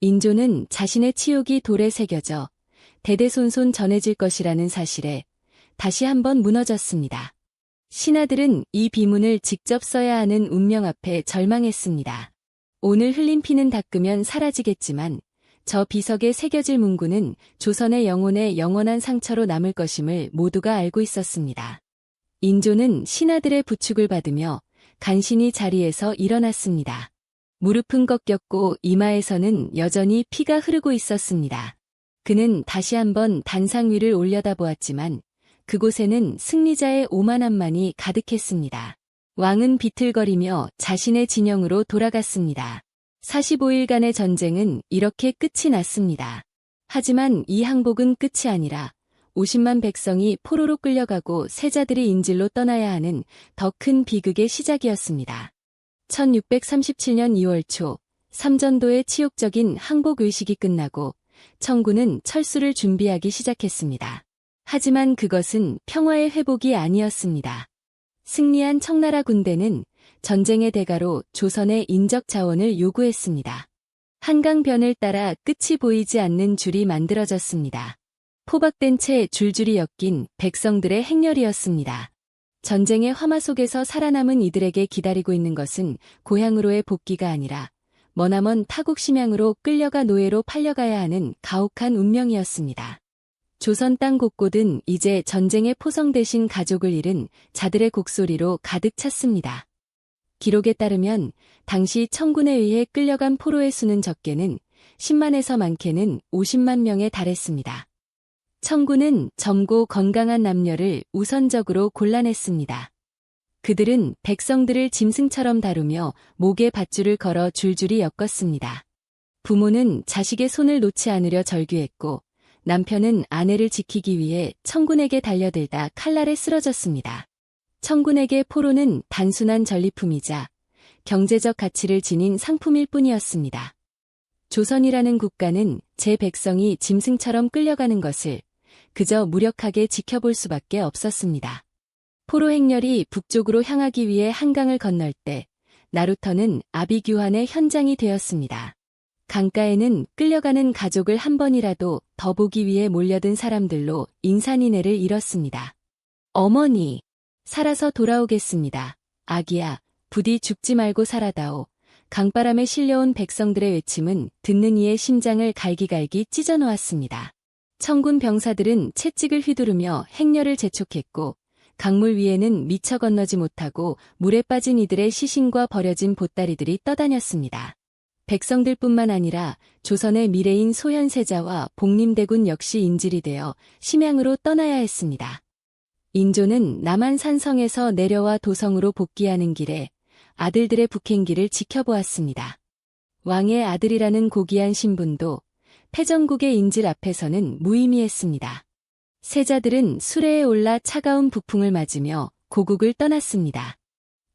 인조는 자신의 치욕이 돌에 새겨져 대대손손 전해질 것이라는 사실에 다시 한번 무너졌습니다. 신하들은 이 비문을 직접 써야 하는 운명 앞에 절망했습니다. 오늘 흘린 피는 닦으면 사라지겠지만 저 비석에 새겨질 문구는 조선의 영혼에 영원한 상처로 남을 것임을 모두가 알고 있었습니다. 인조는 신하들의 부축을 받으며 간신히 자리에서 일어났습니다. 무릎은 꺾였고 이마에서는 여전히 피가 흐르고 있었습니다. 그는 다시 한번 단상 위를 올려다보았지만 그곳에는 승리자의 오만함만이 가득했습니다. 왕은 비틀거리며 자신의 진영으로 돌아갔습니다. 45일간의 전쟁은 이렇게 끝이 났습니다. 하지만 이 항복은 끝이 아니라 50만 백성이 포로로 끌려가고 세자들이 인질로 떠나야 하는 더 큰 비극의 시작이었습니다. 1637년 2월 초 삼전도의 치욕적인 항복 의식이 끝나고 청군은 철수를 준비하기 시작했습니다. 하지만 그것은 평화의 회복이 아니었습니다. 승리한 청나라 군대는 전쟁의 대가로 조선의 인적 자원을 요구했습니다. 한강변을 따라 끝이 보이지 않는 줄이 만들어졌습니다. 포박된 채 줄줄이 엮인 백성들의 행렬이었습니다. 전쟁의 화마 속에서 살아남은 이들에게 기다리고 있는 것은 고향으로의 복귀가 아니라 머나먼 타국 심양으로 끌려가 노예로 팔려가야 하는 가혹한 운명이었습니다. 조선 땅 곳곳은 이제 전쟁의 포성 대신 가족을 잃은 자들의 곡소리로 가득 찼습니다. 기록에 따르면 당시 청군에 의해 끌려간 포로의 수는 적게는 10만에서 많게는 50만 명에 달했습니다. 청군은 젊고 건강한 남녀를 우선적으로 골라냈습니다. 그들은 백성들을 짐승처럼 다루며 목에 밧줄을 걸어 줄줄이 엮었습니다. 부모는 자식의 손을 놓지 않으려 절규했고 남편은 아내를 지키기 위해 청군에게 달려들다 칼날에 쓰러졌습니다. 청군에게 포로는 단순한 전리품이자 경제적 가치를 지닌 상품일 뿐이었습니다. 조선이라는 국가는 제 백성이 짐승처럼 끌려가는 것을 그저 무력하게 지켜볼 수밖에 없었습니다. 포로 행렬이 북쪽으로 향하기 위해 한강을 건널 때 나루터는 아비규환의 현장이 되었습니다. 강가에는 끌려가는 가족을 한 번이라도 더 보기 위해 몰려든 사람들로 인산인해를 잃었습니다. 어머니, 살아서 돌아오겠습니다. 아기야, 부디 죽지 말고 살아다오. 강바람에 실려온 백성들의 외침은 듣는 이의 심장을 갈기갈기 찢어놓았습니다. 청군 병사들은 채찍을 휘두르며 행렬을 재촉했고 강물 위에는 미처 건너지 못하고 물에 빠진 이들의 시신과 버려진 보따리들이 떠다녔습니다. 백성들뿐만 아니라 조선의 미래인 소현세자와 복림대군 역시 인질이 되어 심양으로 떠나야 했습니다. 인조는 남한산성에서 내려와 도성으로 복귀하는 길에 아들들의 북행기를 지켜보았습니다. 왕의 아들이라는 고귀한 신분도 패전국의 인질 앞에서는 무의미했습니다. 세자들은 수레에 올라 차가운 북풍을 맞으며 고국을 떠났습니다.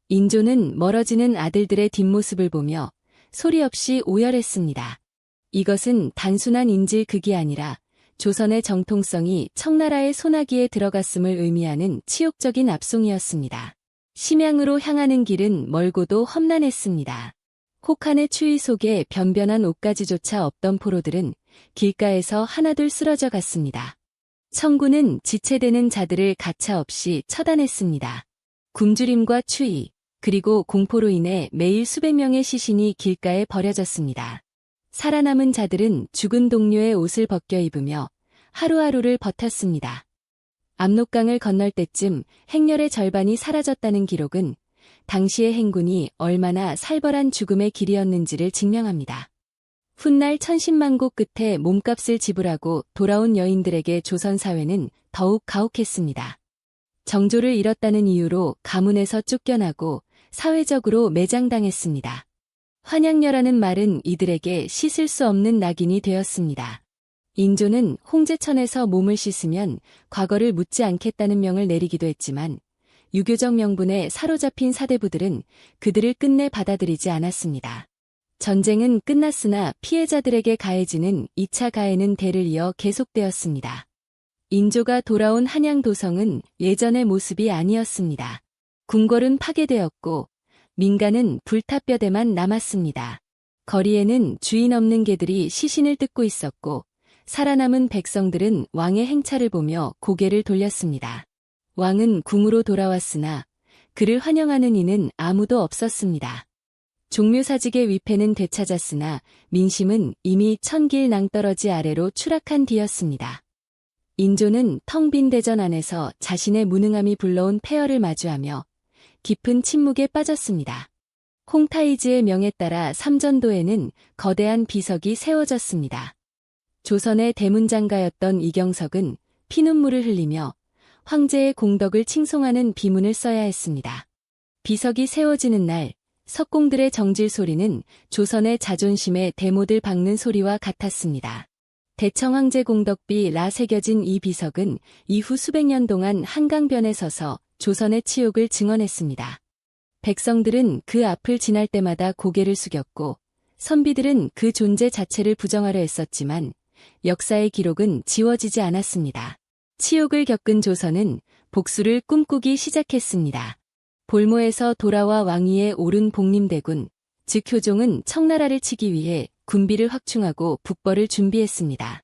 인조는 멀어지는 아들들의 뒷모습을 보며 소리 없이 오열했습니다. 이것은 단순한 인질극이 아니라 조선의 정통성이 청나라의 소나기에 들어갔음을 의미하는 치욕적인 압송이었습니다. 심양으로 향하는 길은 멀고도 험난했습니다. 혹한의 추위 속에 변변한 옷가지조차 없던 포로들은 길가에서 하나둘 쓰러져 갔습니다. 청군은 지체되는 자들을 가차없이 처단했습니다. 굶주림과 추위, 그리고 공포로 인해 매일 수백 명의 시신이 길가에 버려졌습니다. 살아남은 자들은 죽은 동료의 옷을 벗겨 입으며 하루하루를 버텼습니다. 압록강을 건널 때쯤 행렬의 절반이 사라졌다는 기록은 당시의 행군이 얼마나 살벌한 죽음의 길이었는지를 증명합니다. 훗날 천신만고 끝에 몸값을 지불하고 돌아온 여인들에게 조선 사회는 더욱 가혹했습니다. 정조를 잃었다는 이유로 가문에서 쫓겨나고 사회적으로 매장당했습니다. 환양녀라는 말은 이들에게 씻을 수 없는 낙인이 되었습니다. 인조는 홍제천에서 몸을 씻으면 과거를 묻지 않겠다는 명을 내리기도 했지만 유교적 명분에 사로잡힌 사대부들은 그들을 끝내 받아들이지 않았습니다. 전쟁은 끝났으나 피해자들에게 가해지는 2차 가해는 대를 이어 계속되었습니다. 인조가 돌아온 한양도성은 예전의 모습이 아니었습니다. 궁궐은 파괴되었고 민가는 불타뼈대만 남았습니다. 거리에는 주인 없는 개들이 시신을 뜯고 있었고 살아남은 백성들은 왕의 행차를 보며 고개를 돌렸습니다. 왕은 궁으로 돌아왔으나 그를 환영하는 이는 아무도 없었습니다. 종묘사직의 위패는 되찾았으나 민심은 이미 천길 낭떠러지 아래로 추락한 뒤였습니다. 인조는 텅 빈 대전 안에서 자신의 무능함이 불러온 폐허를 마주하며 깊은 침묵에 빠졌습니다. 홍타이즈의 명에 따라 삼전도에는 거대한 비석이 세워졌습니다. 조선의 대문장가였던 이경석은 피눈물을 흘리며 황제의 공덕을 칭송하는 비문을 써야 했습니다. 비석이 세워지는 날 석공들의 정질 소리는 조선의 자존심에 대못을 박는 소리와 같았습니다. 대청황제 공덕비 라 새겨진 이 비석은 이후 수백 년 동안 한강변에 서서 조선의 치욕을 증언했습니다. 백성들은 그 앞을 지날 때마다 고개를 숙였고 선비들은 그 존재 자체를 부정하려 했었지만 역사의 기록은 지워지지 않았습니다. 치욕을 겪은 조선은 복수를 꿈꾸기 시작했습니다. 볼모에서 돌아와 왕위에 오른 복림대군, 즉 효종은 청나라를 치기 위해 군비를 확충하고 북벌을 준비했습니다.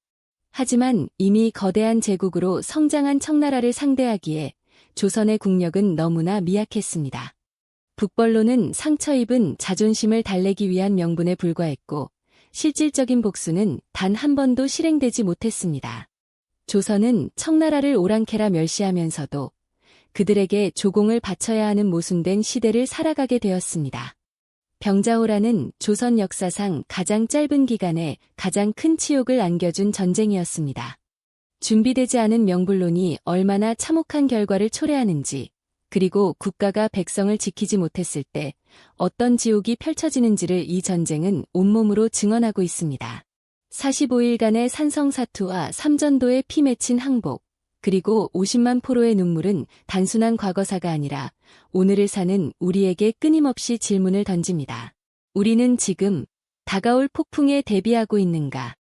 하지만 이미 거대한 제국으로 성장한 청나라를 상대하기에 조선의 국력은 너무나 미약했습니다. 북벌로는 상처 입은 자존심을 달래기 위한 명분에 불과했고 실질적인 복수는 단 한 번도 실행되지 못했습니다. 조선은 청나라를 오랑캐라 멸시하면서도 그들에게 조공을 바쳐야 하는 모순된 시대를 살아가게 되었습니다. 병자호란은 조선 역사상 가장 짧은 기간에 가장 큰 치욕을 안겨준 전쟁이었습니다. 준비되지 않은 명불론이 얼마나 참혹한 결과를 초래하는지, 그리고 국가가 백성을 지키지 못했을 때 어떤 지옥이 펼쳐지는지를 이 전쟁은 온몸으로 증언하고 있습니다. 45일간의 산성사투와 삼전도에 피 맺힌 항복, 그리고 50만 포로의 눈물은 단순한 과거사가 아니라 오늘을 사는 우리에게 끊임없이 질문을 던집니다. 우리는 지금 다가올 폭풍에 대비하고 있는가?